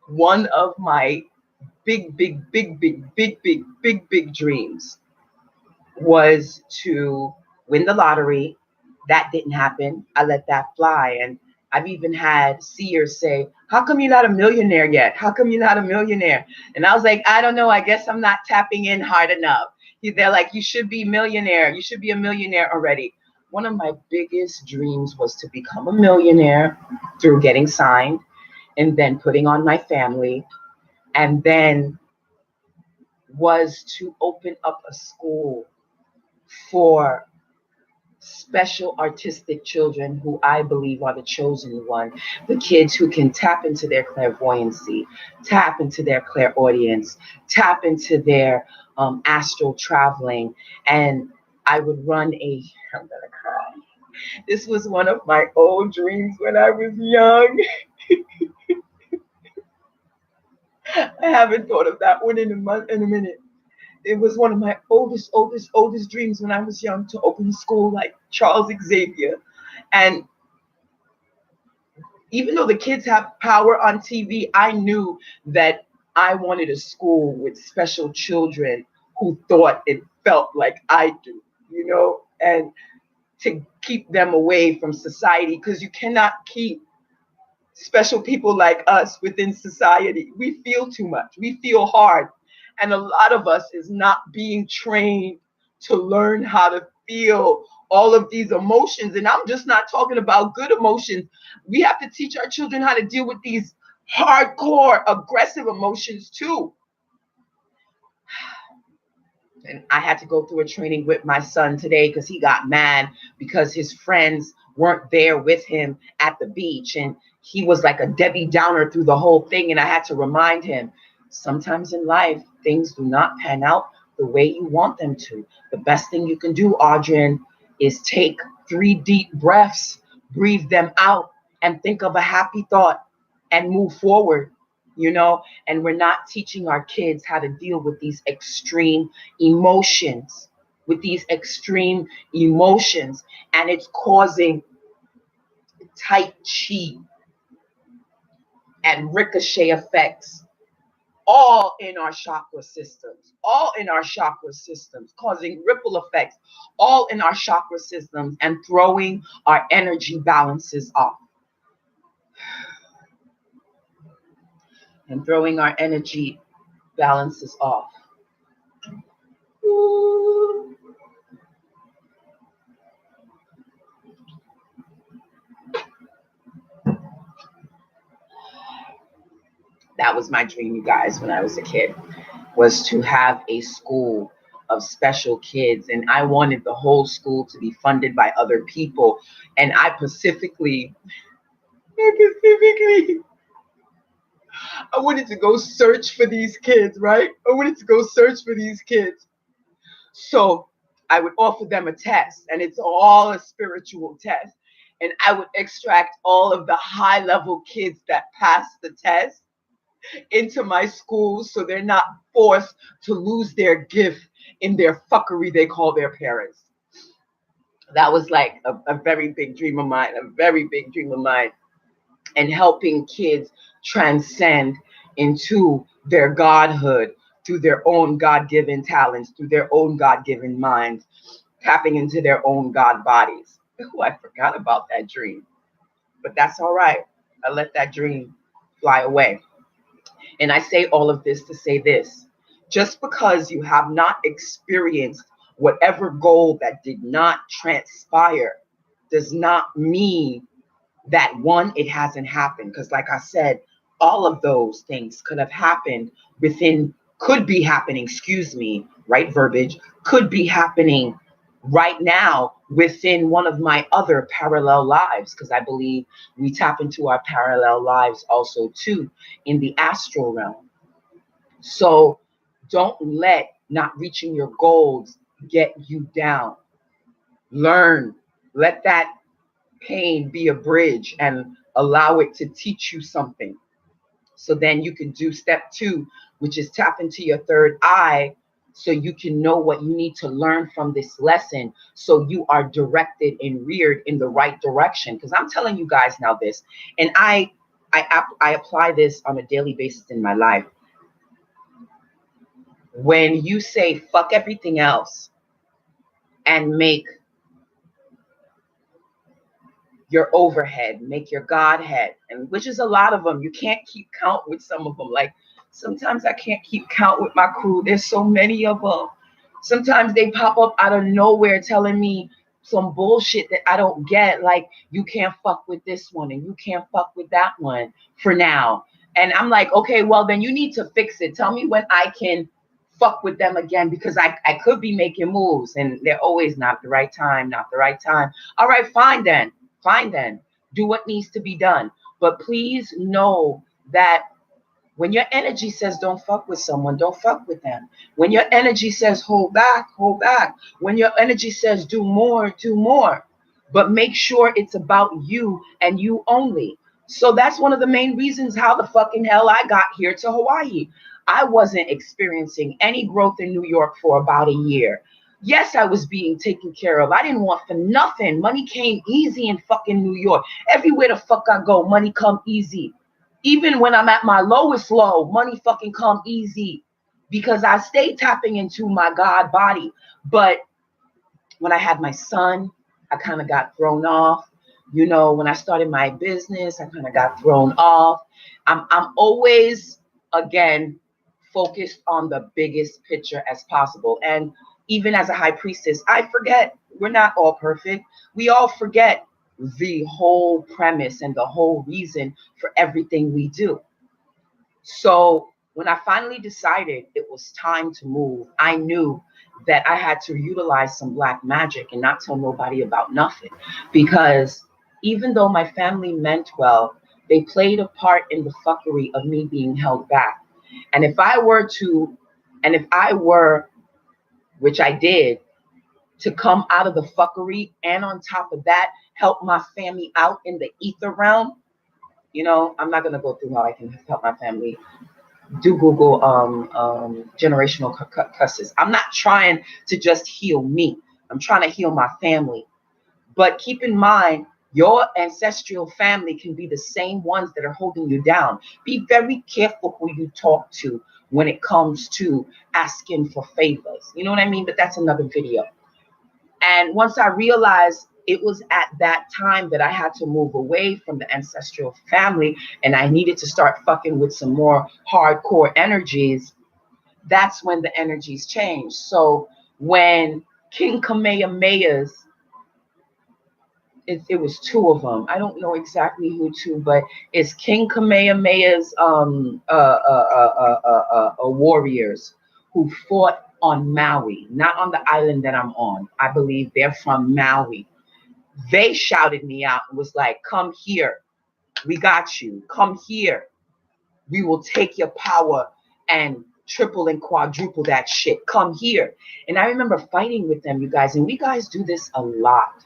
one of my big dreams was to win the lottery. That didn't happen. I let that fly. And I've even had seers say, "How come you're not a millionaire yet? How come you're not a millionaire?" And I was like, "I don't know. I guess I'm not tapping in hard enough." They're like, "You should be millionaire. You should be a millionaire already." One of my biggest dreams was to become a millionaire through getting signed and then putting on my family, and then was to open up a school for special artistic children who I believe are the chosen one, the kids who can tap into their clairvoyancy, tap into their clairaudience, tap into their astral traveling. And I would run I'm gonna cry. This was one of my old dreams when I was young. I haven't thought of that one in a minute. It was one of my oldest dreams when I was young, to open a school like Charles Xavier. And even though the kids have power on TV, I knew that I wanted a school with special children who thought and felt like I do, and to keep them away from society, because you cannot keep special people like us within society. We feel too much. We feel hard. And a lot of us is not being trained to learn how to feel all of these emotions. And I'm just not talking about good emotions. We have to teach our children how to deal with these hardcore, aggressive emotions too. And I had to go through a training with my son today because he got mad because his friends weren't there with him at the beach. And he was like a Debbie Downer through the whole thing. And I had to remind him, sometimes in life, things do not pan out the way you want them to. The best thing you can do, Audrey, is take 3 deep breaths, breathe them out, and think of a happy thought and move forward. And we're not teaching our kids how to deal with these extreme emotions, and it's causing tight chi and ricochet effects all in our chakra systems, causing ripple effects all in our chakra systems and throwing our energy balances off. Ooh. That was my dream, you guys, when I was a kid. was to have a school of special kids, and I wanted the whole school to be funded by other people. And specifically, I wanted to go search for these kids, right? I wanted to go search for these kids. So I would offer them a test, and it's all a spiritual test. And I would extract all of the high level kids that passed the test into my school so they're not forced to lose their gift in their fuckery they call their parents. That was like a very big dream of mine, a very big dream of mine. And helping kids transcend into their godhood through their own God-given talents, through their own God-given minds, tapping into their own God bodies. Ooh, I forgot about that dream, but that's all right. I let that dream fly away. And I say all of this to say this: just because you have not experienced whatever goal that did not transpire does not mean that, one, it hasn't happened. Because like I said, all of those things could have happened within, could be happening, excuse me, right verbiage, could be happening right now within one of my other parallel lives, because I believe we tap into our parallel lives also too in the astral realm. So don't let not reaching your goals get you down. Learn, let that pain be a bridge and allow it to teach you something. So then you can do step two, which is tap into your third eye so you can know what you need to learn from this lesson so you are directed and reared in the right direction. Because I'm telling you guys now this, and I apply this on a daily basis in my life. When you say fuck everything else and make your overhead, make your Godhead, and which is a lot of them. You can't keep count with some of them. Like sometimes I can't keep count with my crew. There's so many of them. Sometimes they pop up out of nowhere telling me some bullshit that I don't get. Like, you can't fuck with this one and you can't fuck with that one for now. And I'm like, okay, well then you need to fix it. Tell me when I can fuck with them again, because I could be making moves and they're always not the right time, not the right time. All right, fine then. Fine then. Do what needs to be done. But please know that when your energy says don't fuck with someone, don't fuck with them. When your energy says hold back, hold back. When your energy says do more, do more. But make sure it's about you and you only. So that's one of the main reasons how the fucking hell I got here to Hawaii. I wasn't experiencing any growth in New York for about a year. Yes, I was being taken care of. I didn't want for nothing. Money came easy in fucking New York. Everywhere the fuck I go, money come easy. Even when I'm at my lowest low, money fucking come easy because I stay tapping into my God body. But when I had my son, I kind of got thrown off. You know, when I started my business, I kind of got thrown off. I'm always, again, focused on the biggest picture as possible. And even as a high priestess, I forget we're not all perfect. We all forget the whole premise and the whole reason for everything we do. So when I finally decided it was time to move, I knew that I had to utilize some black magic and not tell nobody about nothing. Because even though my family meant well, they played a part in the fuckery of me being held back. And if I were to, and if I were, which I did, to come out of the fuckery and on top of that, help my family out in the ether realm, you know, I'm not going to go through how I can help my family. Do Google generational curses. I'm not trying to just heal me. I'm trying to heal my family. But keep in mind, your ancestral family can be the same ones that are holding you down. Be very careful who you talk to when it comes to asking for favors. You know what I mean? But that's another video. And once I realized it was at that time that I had to move away from the ancestral family and I needed to start fucking with some more hardcore energies, that's when the energies changed. So when King Kamehameha's, it was two of them. I don't know exactly who two, but it's King Kamehameha's warriors who fought on Maui, not on the island that I'm on. I believe they're from Maui. They shouted me out and was like, come here. We got you. Come here. We will take your power and triple and quadruple that shit. Come here. And I remember fighting with them, you guys. And we guys do this a lot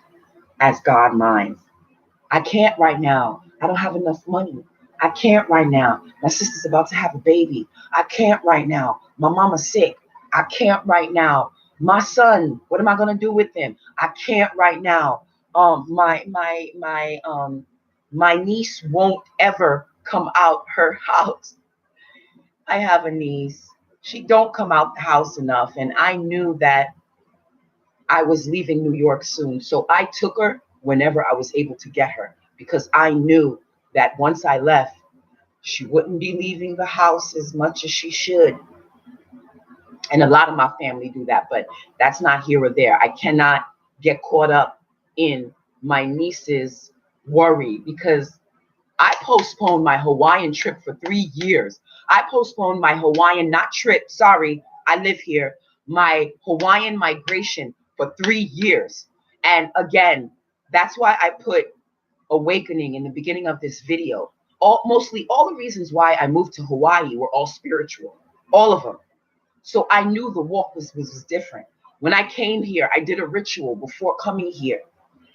as God minds. I can't right now. I don't have enough money. I can't right now. My sister's about to have a baby. I can't right now. My mama's sick. I can't right now. My son, what am I gonna do with him? I can't right now. My niece won't ever come out her house. I have a niece. She don't come out the house enough, and I knew that I was leaving New York soon. So I took her whenever I was able to get her because I knew that once I left, she wouldn't be leaving the house as much as she should. And a lot of my family do that, but that's not here or there. I cannot get caught up in my niece's worry because I postponed my Hawaiian trip for 3 years. I postponed my Hawaiian, not trip, sorry, I live here, my Hawaiian migration for 3 years. And again, that's why I put awakening in the beginning of this video. Mostly all the reasons why I moved to Hawaii were all spiritual, all of them. So I knew the walk was different. When I came here, I did a ritual before coming here.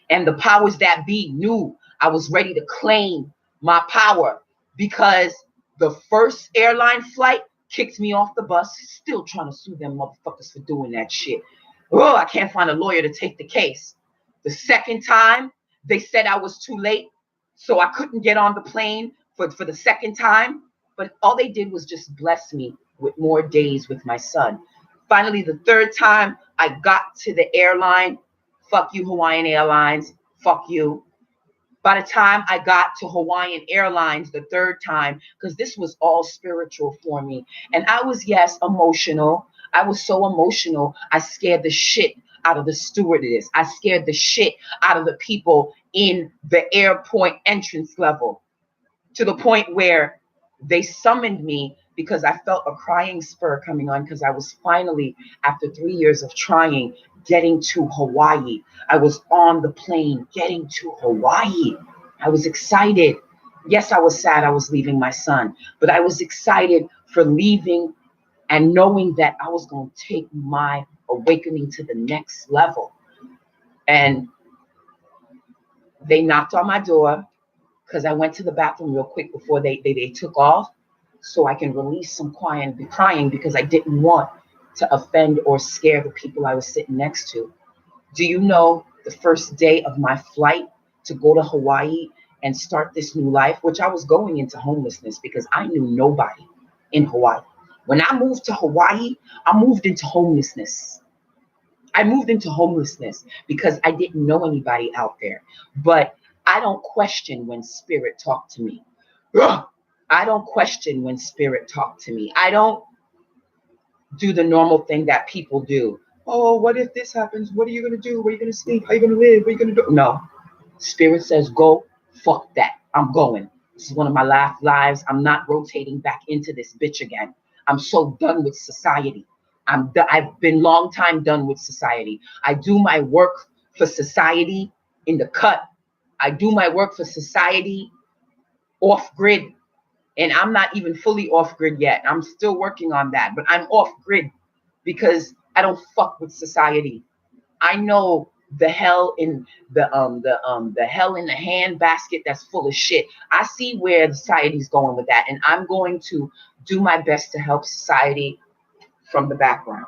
And the powers that be knew I was ready to claim my power because the first airline flight kicked me off the bus. Still trying to sue them motherfuckers for doing that shit. Oh, I can't find a lawyer to take the case. The second time, they said I was too late, so I couldn't get on the plane for the second time. But all they did was just bless me with more days with my son. Finally, the third time I got to the airline, fuck you, Hawaiian Airlines, fuck you. By the time I got to Hawaiian Airlines the third time, because this was all spiritual for me. And I was, yes, emotional. I was so emotional, I scared the shit out of the stewardess. I scared the shit out of the people in the airport entrance level to the point where they summoned me because I felt a crying spur coming on because I was finally, after 3 years of trying, getting to Hawaii. I was on the plane getting to Hawaii. I was excited. Yes, I was sad I was leaving my son, but I was excited for leaving and knowing that I was going to take my awakening to the next level. And they knocked on my door because I went to the bathroom real quick before they took off so I can release some crying because I didn't want to offend or scare the people I was sitting next to. Do you know the first day of my flight to go to Hawaii and start this new life, which I was going into homelessness because I knew nobody in Hawaii. When I moved to Hawaii, I moved into homelessness. I moved into homelessness because I didn't know anybody out there. But I don't question when spirit talk to me. Ugh! I don't question when spirit talk to me. I don't do the normal thing that people do. Oh, what if this happens? What are you going to do? Where are you going to sleep? How are you going to live? What are you going to do? No. Spirit says, go. Fuck that. I'm going. This is one of my last lives. I'm not rotating back into this bitch again. I'm so done with society. I've been long time done with society. I do my work for society in the cut. I do my work for society off grid. And I'm not even fully off grid yet. I'm still working on that, but I'm off grid because I don't fuck with society. I know the hell in the hell in the hand basket that's full of shit. I see where society's going with that, and I'm going to do my best to help society from the background.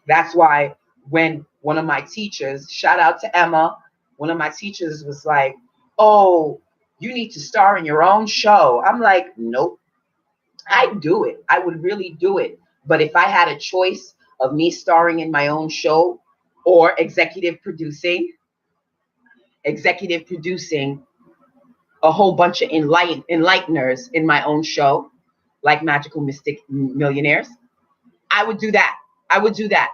That's why when one of my teachers, shout out to Emma, one of my teachers was like, "Oh, you need to star in your own show." I'm like, "Nope, I'd do it. I would really do it. But if I had a choice of me starring in my own show or executive producing a whole bunch of enlighteners in my own show, like Magical Mystic Millionaires, I would do that. I would do that.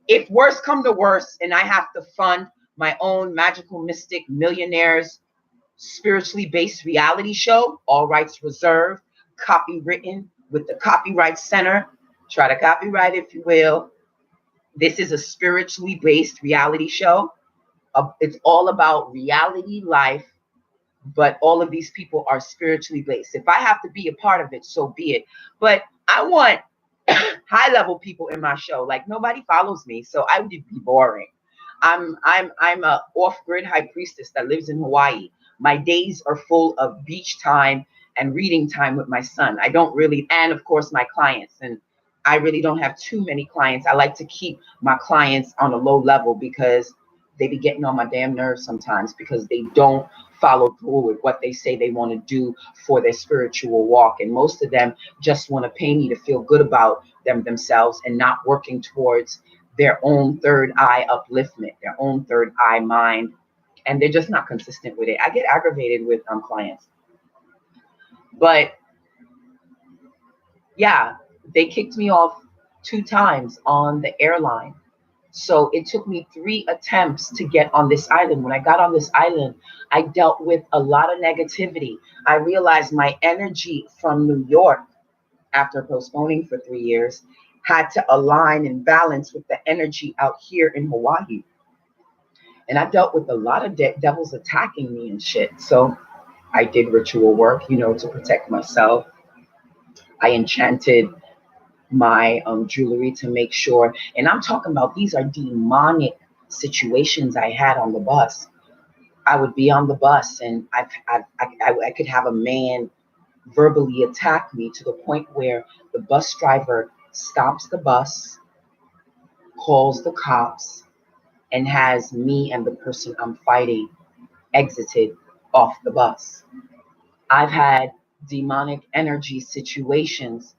If worse come to worse and I have to fund my own Magical Mystic Millionaires spiritually based reality show, all rights reserved, copywritten with the Copyright Center, Try to copyright, if you will. This is a spiritually based reality show. It's all about reality life, but all of these people are spiritually based. If I have to be a part of it, so be it. But I want high level people in my show. Like nobody follows me, so I would be boring. I'm a off grid high priestess that lives in Hawaii. My days are full of beach time and reading time with my son. I don't really, and of course my clients, and I really don't have too many clients. I like to keep my clients on a low level because they be getting on my damn nerves sometimes because they don't follow through with what they say they want to do for their spiritual walk. And most of them just want to pay me to feel good about themselves and not working towards their own third eye upliftment, their own third eye mind. And they're just not consistent with it. I get aggravated with clients. But yeah, they kicked me off 2 times on the airline. So it took me 3 attempts to get on this island. When I got on this island, I dealt with a lot of negativity. I realized my energy from New York, after postponing for 3 years, had to align and balance with the energy out here in Hawaii. And I dealt with a lot of devils attacking me and shit. So I did ritual work, to protect myself. I enchanted my jewelry to make sure. And I'm talking about these are demonic situations I had on the bus. I would be on the bus and I could have a man verbally attack me to the point where the bus driver stops the bus, calls the cops, and has me and the person I'm fighting exited off the bus. I've had demonic energy situations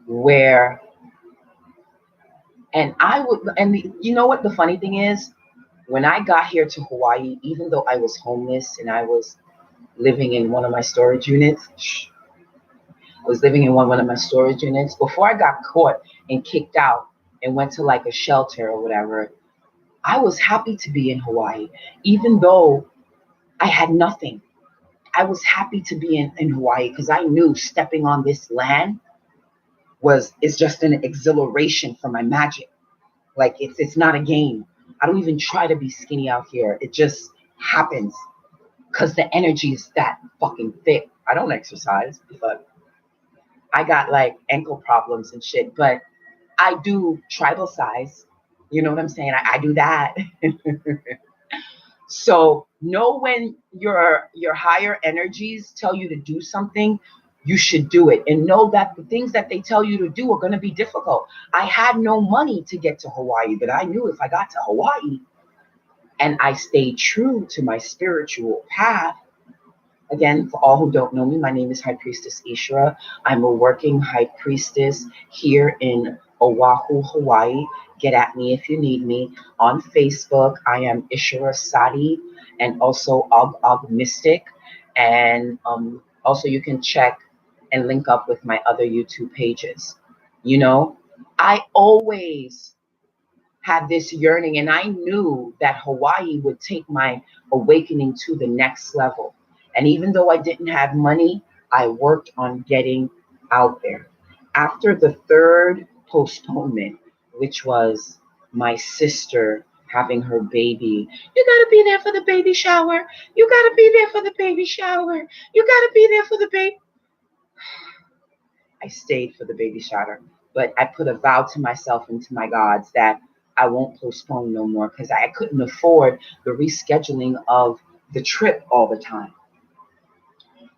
where, and I would, and you know what the funny thing is? When I got here to Hawaii, even though I was homeless and I was living in one of my storage units, I was living in one of my storage units before I got caught and kicked out and went to like a shelter or whatever. I was happy to be in Hawaii, even though I had nothing. I was happy to be in Hawaii because I knew stepping on this land is just an exhilaration for my magic. Like it's not a game. I don't even try to be skinny out here. It just happens because the energy is that fucking thick. I don't exercise, but I got like ankle problems and shit. But I do tribal size. You know what I'm saying? I do that. So know when your higher energies tell you to do something, you should do it. And know that the things that they tell you to do are going to be difficult. I had no money to get to Hawaii, but I knew if I got to Hawaii and I stayed true to my spiritual path. Again, for all who don't know me, my name is High Priestess ISHERA. I'm a working High Priestess here in Oahu, Hawaii. Get at me if you need me. On Facebook, I am ISHERA Sadi and also Og Mystic. And also you can check and link up with my other YouTube pages. I always had this yearning, and I knew that Hawaii would take my awakening to the next level. And even though I didn't have money, I worked on getting out there. After the third postponement, which was my sister having her baby, you gotta be there for the baby shower. You gotta be there for the baby shower. You gotta be there for the baby. I stayed for the baby shower, but I put a vow to myself and to my gods that I won't postpone no more because I couldn't afford the rescheduling of the trip all the time.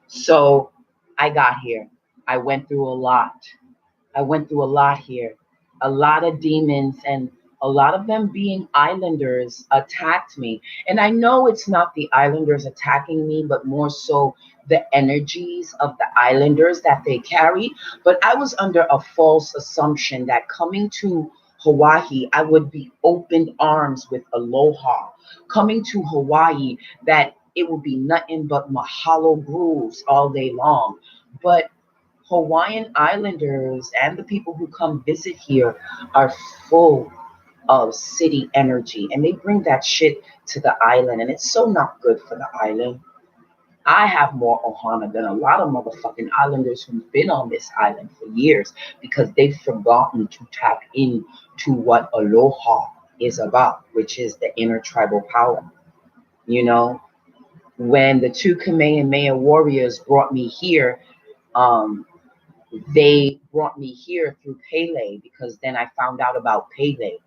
So I got here. I went through a lot. I went through a lot here. A lot of demons, and a lot of them being islanders attacked me. And I know it's not the islanders attacking me, but more so the energies of the islanders that they carry. But I was under a false assumption that coming to Hawaii, I would be open arms with aloha. Coming to Hawaii, that it would be nothing but mahalo grooves all day long. But Hawaiian Islanders and the people who come visit here are full of city energy, and they bring that shit to the island, and it's so not good for the island. I have more ohana than a lot of motherfucking islanders who've been on this island for years because they've forgotten to tap into what aloha is about, which is the inner tribal power. You know, when the two Kamehameha warriors brought me here, um, they brought me here through Pele because then I found out about Pele.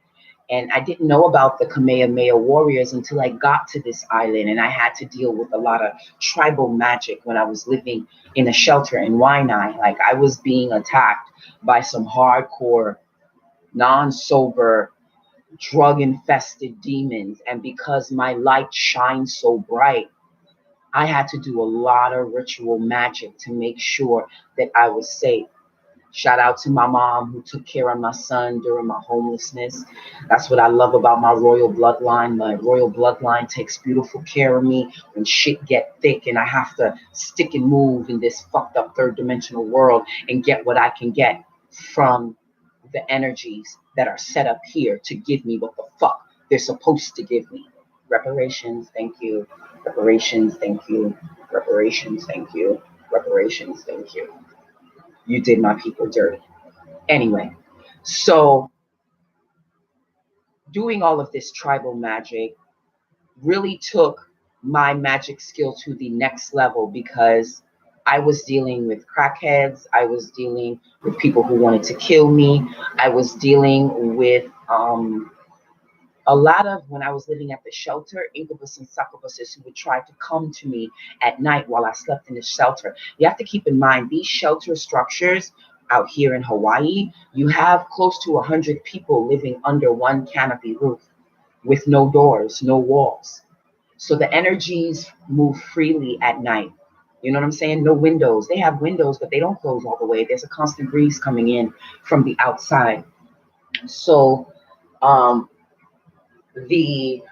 And I didn't know about the Kamehameha warriors until I got to this island, and I had to deal with a lot of tribal magic when I was living in a shelter in Waianae. Like I was being attacked by some hardcore, non-sober, drug-infested demons. And because my light shines so bright, I had to do a lot of ritual magic to make sure that I was safe. Shout out to my mom who took care of my son during my homelessness. That's what I love about my royal bloodline. My royal bloodline takes beautiful care of me when shit get thick and I have to stick and move in this fucked up third dimensional world and get what I can get from the energies that are set up here to give me what the fuck they're supposed to give me. Reparations, thank you. Reparations, thank you. Reparations, thank you. Reparations, thank you. You did my people dirty. Anyway, so doing all of this tribal magic really took my magic skill to the next level because I was dealing with crackheads. I was dealing with people who wanted to kill me. I was dealing with a lot of, when I was living at the shelter, incubus and succubuses who would try to come to me at night while I slept in the shelter. You have to keep in mind, these shelter structures out here in Hawaii, you have close to 100 people living under one canopy roof with no doors, no walls. So the energies move freely at night. You know what I'm saying? No windows. They have windows, but they don't close all the way. There's a constant breeze coming in from the outside. So um, the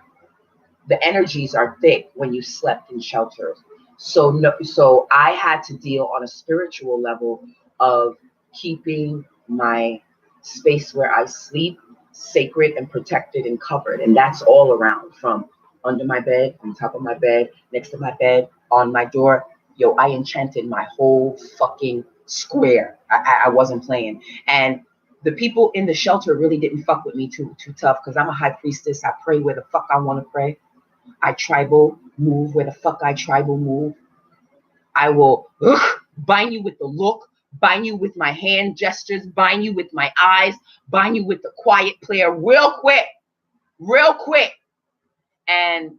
the energies are thick when you slept in shelters. So no, so I had to deal on a spiritual level of keeping my space where I sleep sacred and protected and covered. And that's all around, from under my bed, on top of my bed, next to my bed, on my door. Yo, I enchanted my whole fucking square. I wasn't playing. And the people in the shelter really didn't fuck with me too tough because I'm a high priestess. I pray where the fuck I want to pray. I tribal move where the fuck I tribal move. I will bind you with the look, bind you with my hand gestures, bind you with my eyes, bind you with the quiet player real quick, real quick. And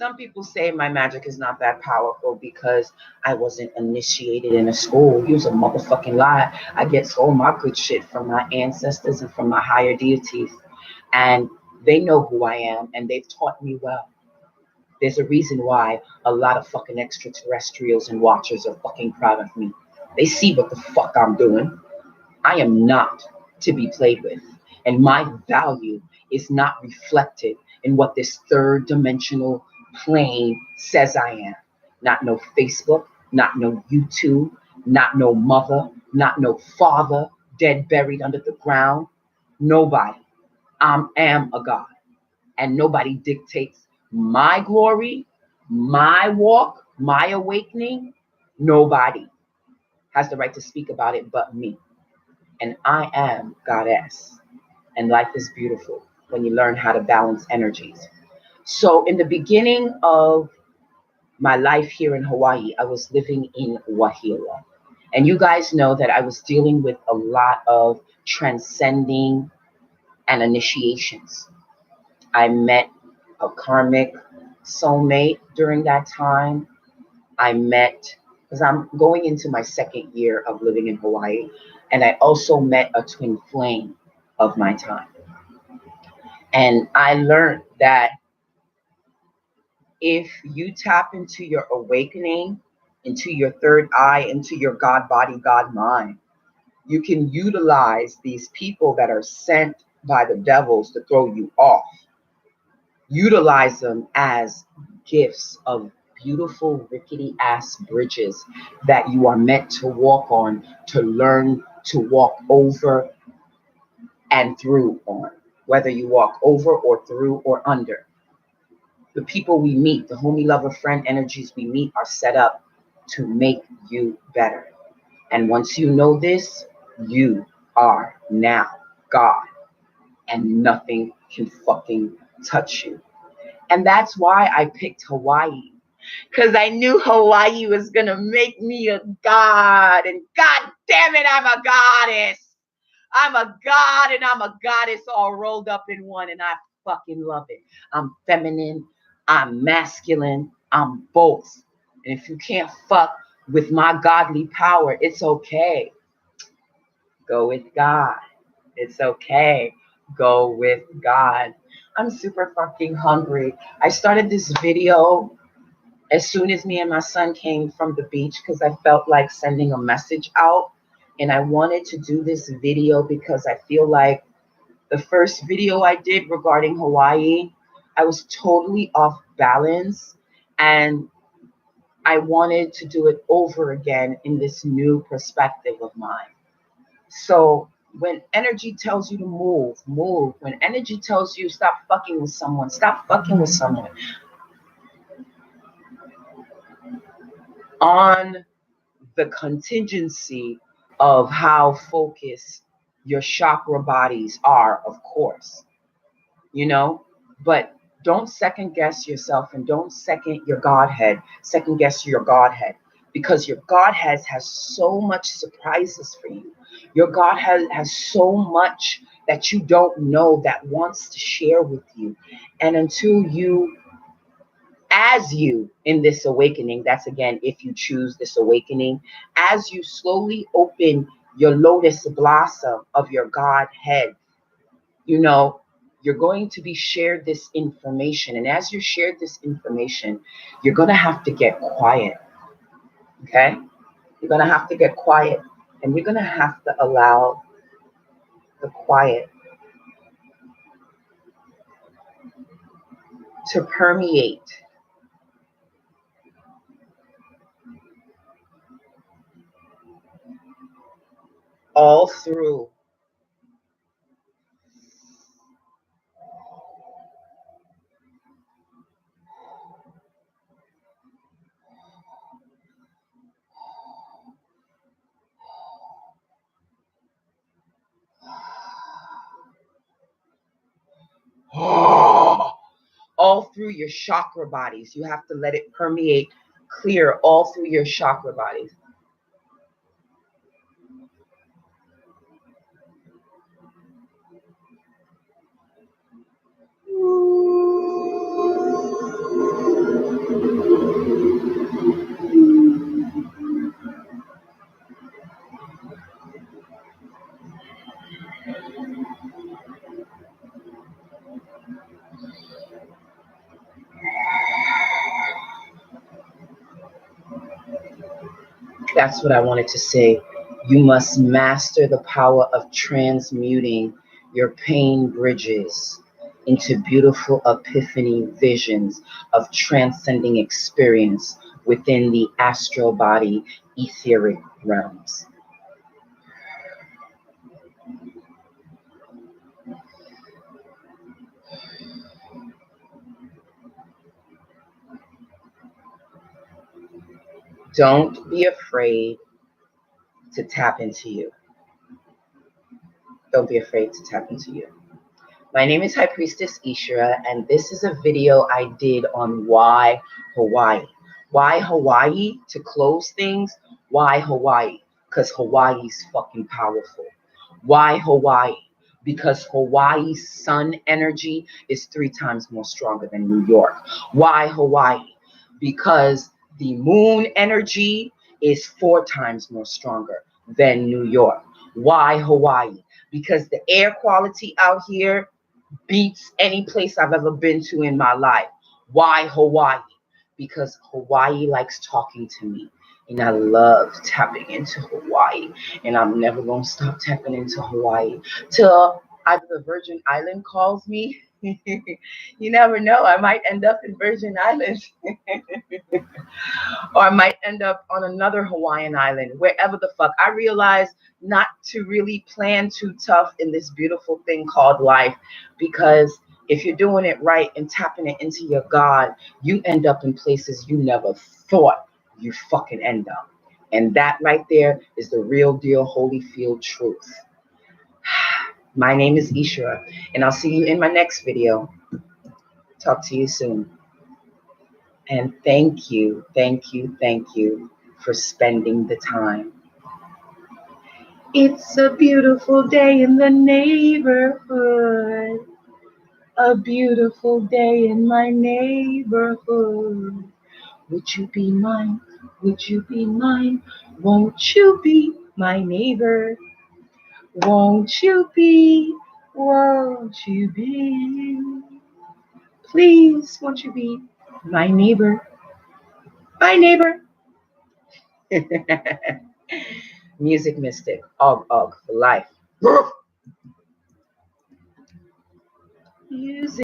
some people say my magic is not that powerful because I wasn't initiated in a school. Here's a motherfucking lie. I get all my good shit from my ancestors and from my higher deities. And they know who I am and they've taught me well. There's a reason why a lot of fucking extraterrestrials and watchers are fucking proud of me. They see what the fuck I'm doing. I am not to be played with. And my value is not reflected in what this third dimensional plane says I am. Not no Facebook, not no YouTube, not no mother, not no father, dead, buried under the ground. Nobody. I am a God. And nobody dictates my glory, my walk, my awakening. Nobody has the right to speak about it but me. And I am Goddess. And life is beautiful when you learn how to balance energies. So, in the beginning of my life here in Hawaii, I was living in Wahila. And you guys know that I was dealing with a lot of transcending and initiations. I met a karmic soulmate during that time. I met, because I'm going into my second year of living in Hawaii, and I also met a twin flame of my time. And I learned that if you tap into your awakening, into your third eye, into your God body, God mind, you can utilize these people that are sent by the devils to throw you off. Utilize them as gifts of beautiful rickety ass bridges that you are meant to walk on, to learn to walk over and through on, whether you walk over or through or under. The people we meet, the homie, lover, friend energies we meet are set up to make you better. And once you know this, you are now God, and nothing can fucking touch you. And that's why I picked Hawaii, because I knew Hawaii was going to make me a god. And god damn it, I'm a goddess. I'm a god and I'm a goddess all rolled up in one, and I fucking love it. I'm feminine, I'm masculine, I'm both. And if you can't fuck with my godly power, it's okay. Go with God. It's okay. Go with God. I'm super fucking hungry. I started this video as soon as me and my son came from the beach because I felt like sending a message out. And I wanted to do this video because I feel like the first video I did regarding Hawaii, I was totally off balance. And I wanted to do it over again in this new perspective of mine. So when energy tells you to move, move. When energy tells you stop fucking with someone, stop fucking with someone. On the contingency of how focused your chakra bodies are, of course, you know, but don't second guess yourself, and don't second guess your Godhead, because your Godhead has so much surprises for you. Your Godhead has so much that you don't know that wants to share with you. And until you, as you in this awakening, that's again, if you choose this awakening, as you slowly open your lotus blossom of your Godhead, you know, you're going to be shared this information. And as you're shared this information, you're going to have to get quiet. Okay? You're going to have to get quiet. And you're going to have to allow the quiet to permeate all through all through your chakra bodies. You have to let it permeate clear all through your chakra bodies. That's what I wanted to say. You must master the power of transmuting your pain bridges into beautiful epiphany visions of transcending experience within the astral body etheric realms. Don't be afraid to tap into you. Don't be afraid to tap into you. My name is High Priestess ISHERA, and this is a video I did on why Hawaii. Why Hawaii? To close things, why Hawaii? Because Hawaii's fucking powerful. Why Hawaii? Because Hawaii's sun energy is 3 times more stronger than New York. Why Hawaii? Because the moon energy is 4 times more stronger than New York. Why Hawaii? Because the air quality out here beats any place I've ever been to in my life. Why Hawaii? Because Hawaii likes talking to me. And I love tapping into Hawaii. And I'm never going to stop tapping into Hawaii till either the Virgin Island calls me. You never know. I might end up in Virgin Islands. Or I might end up on another Hawaiian island, wherever the fuck. I realize not to really plan too tough in this beautiful thing called life, because If you're doing it right and tapping it into your God, you end up in places you never thought you fucking end up. And that right there is the real deal Holyfield truth. My name is ISHERA, and I'll see you in my next video. Talk to you soon. And thank you, thank you, thank you for spending the time. It's a beautiful day in the neighborhood. A beautiful day in my neighborhood. Would you be mine? Would you be mine? Won't you be my neighbor? Won't you be? Won't you be? Please, won't you be my neighbor? My neighbor. Music mystic. Og for life. Music.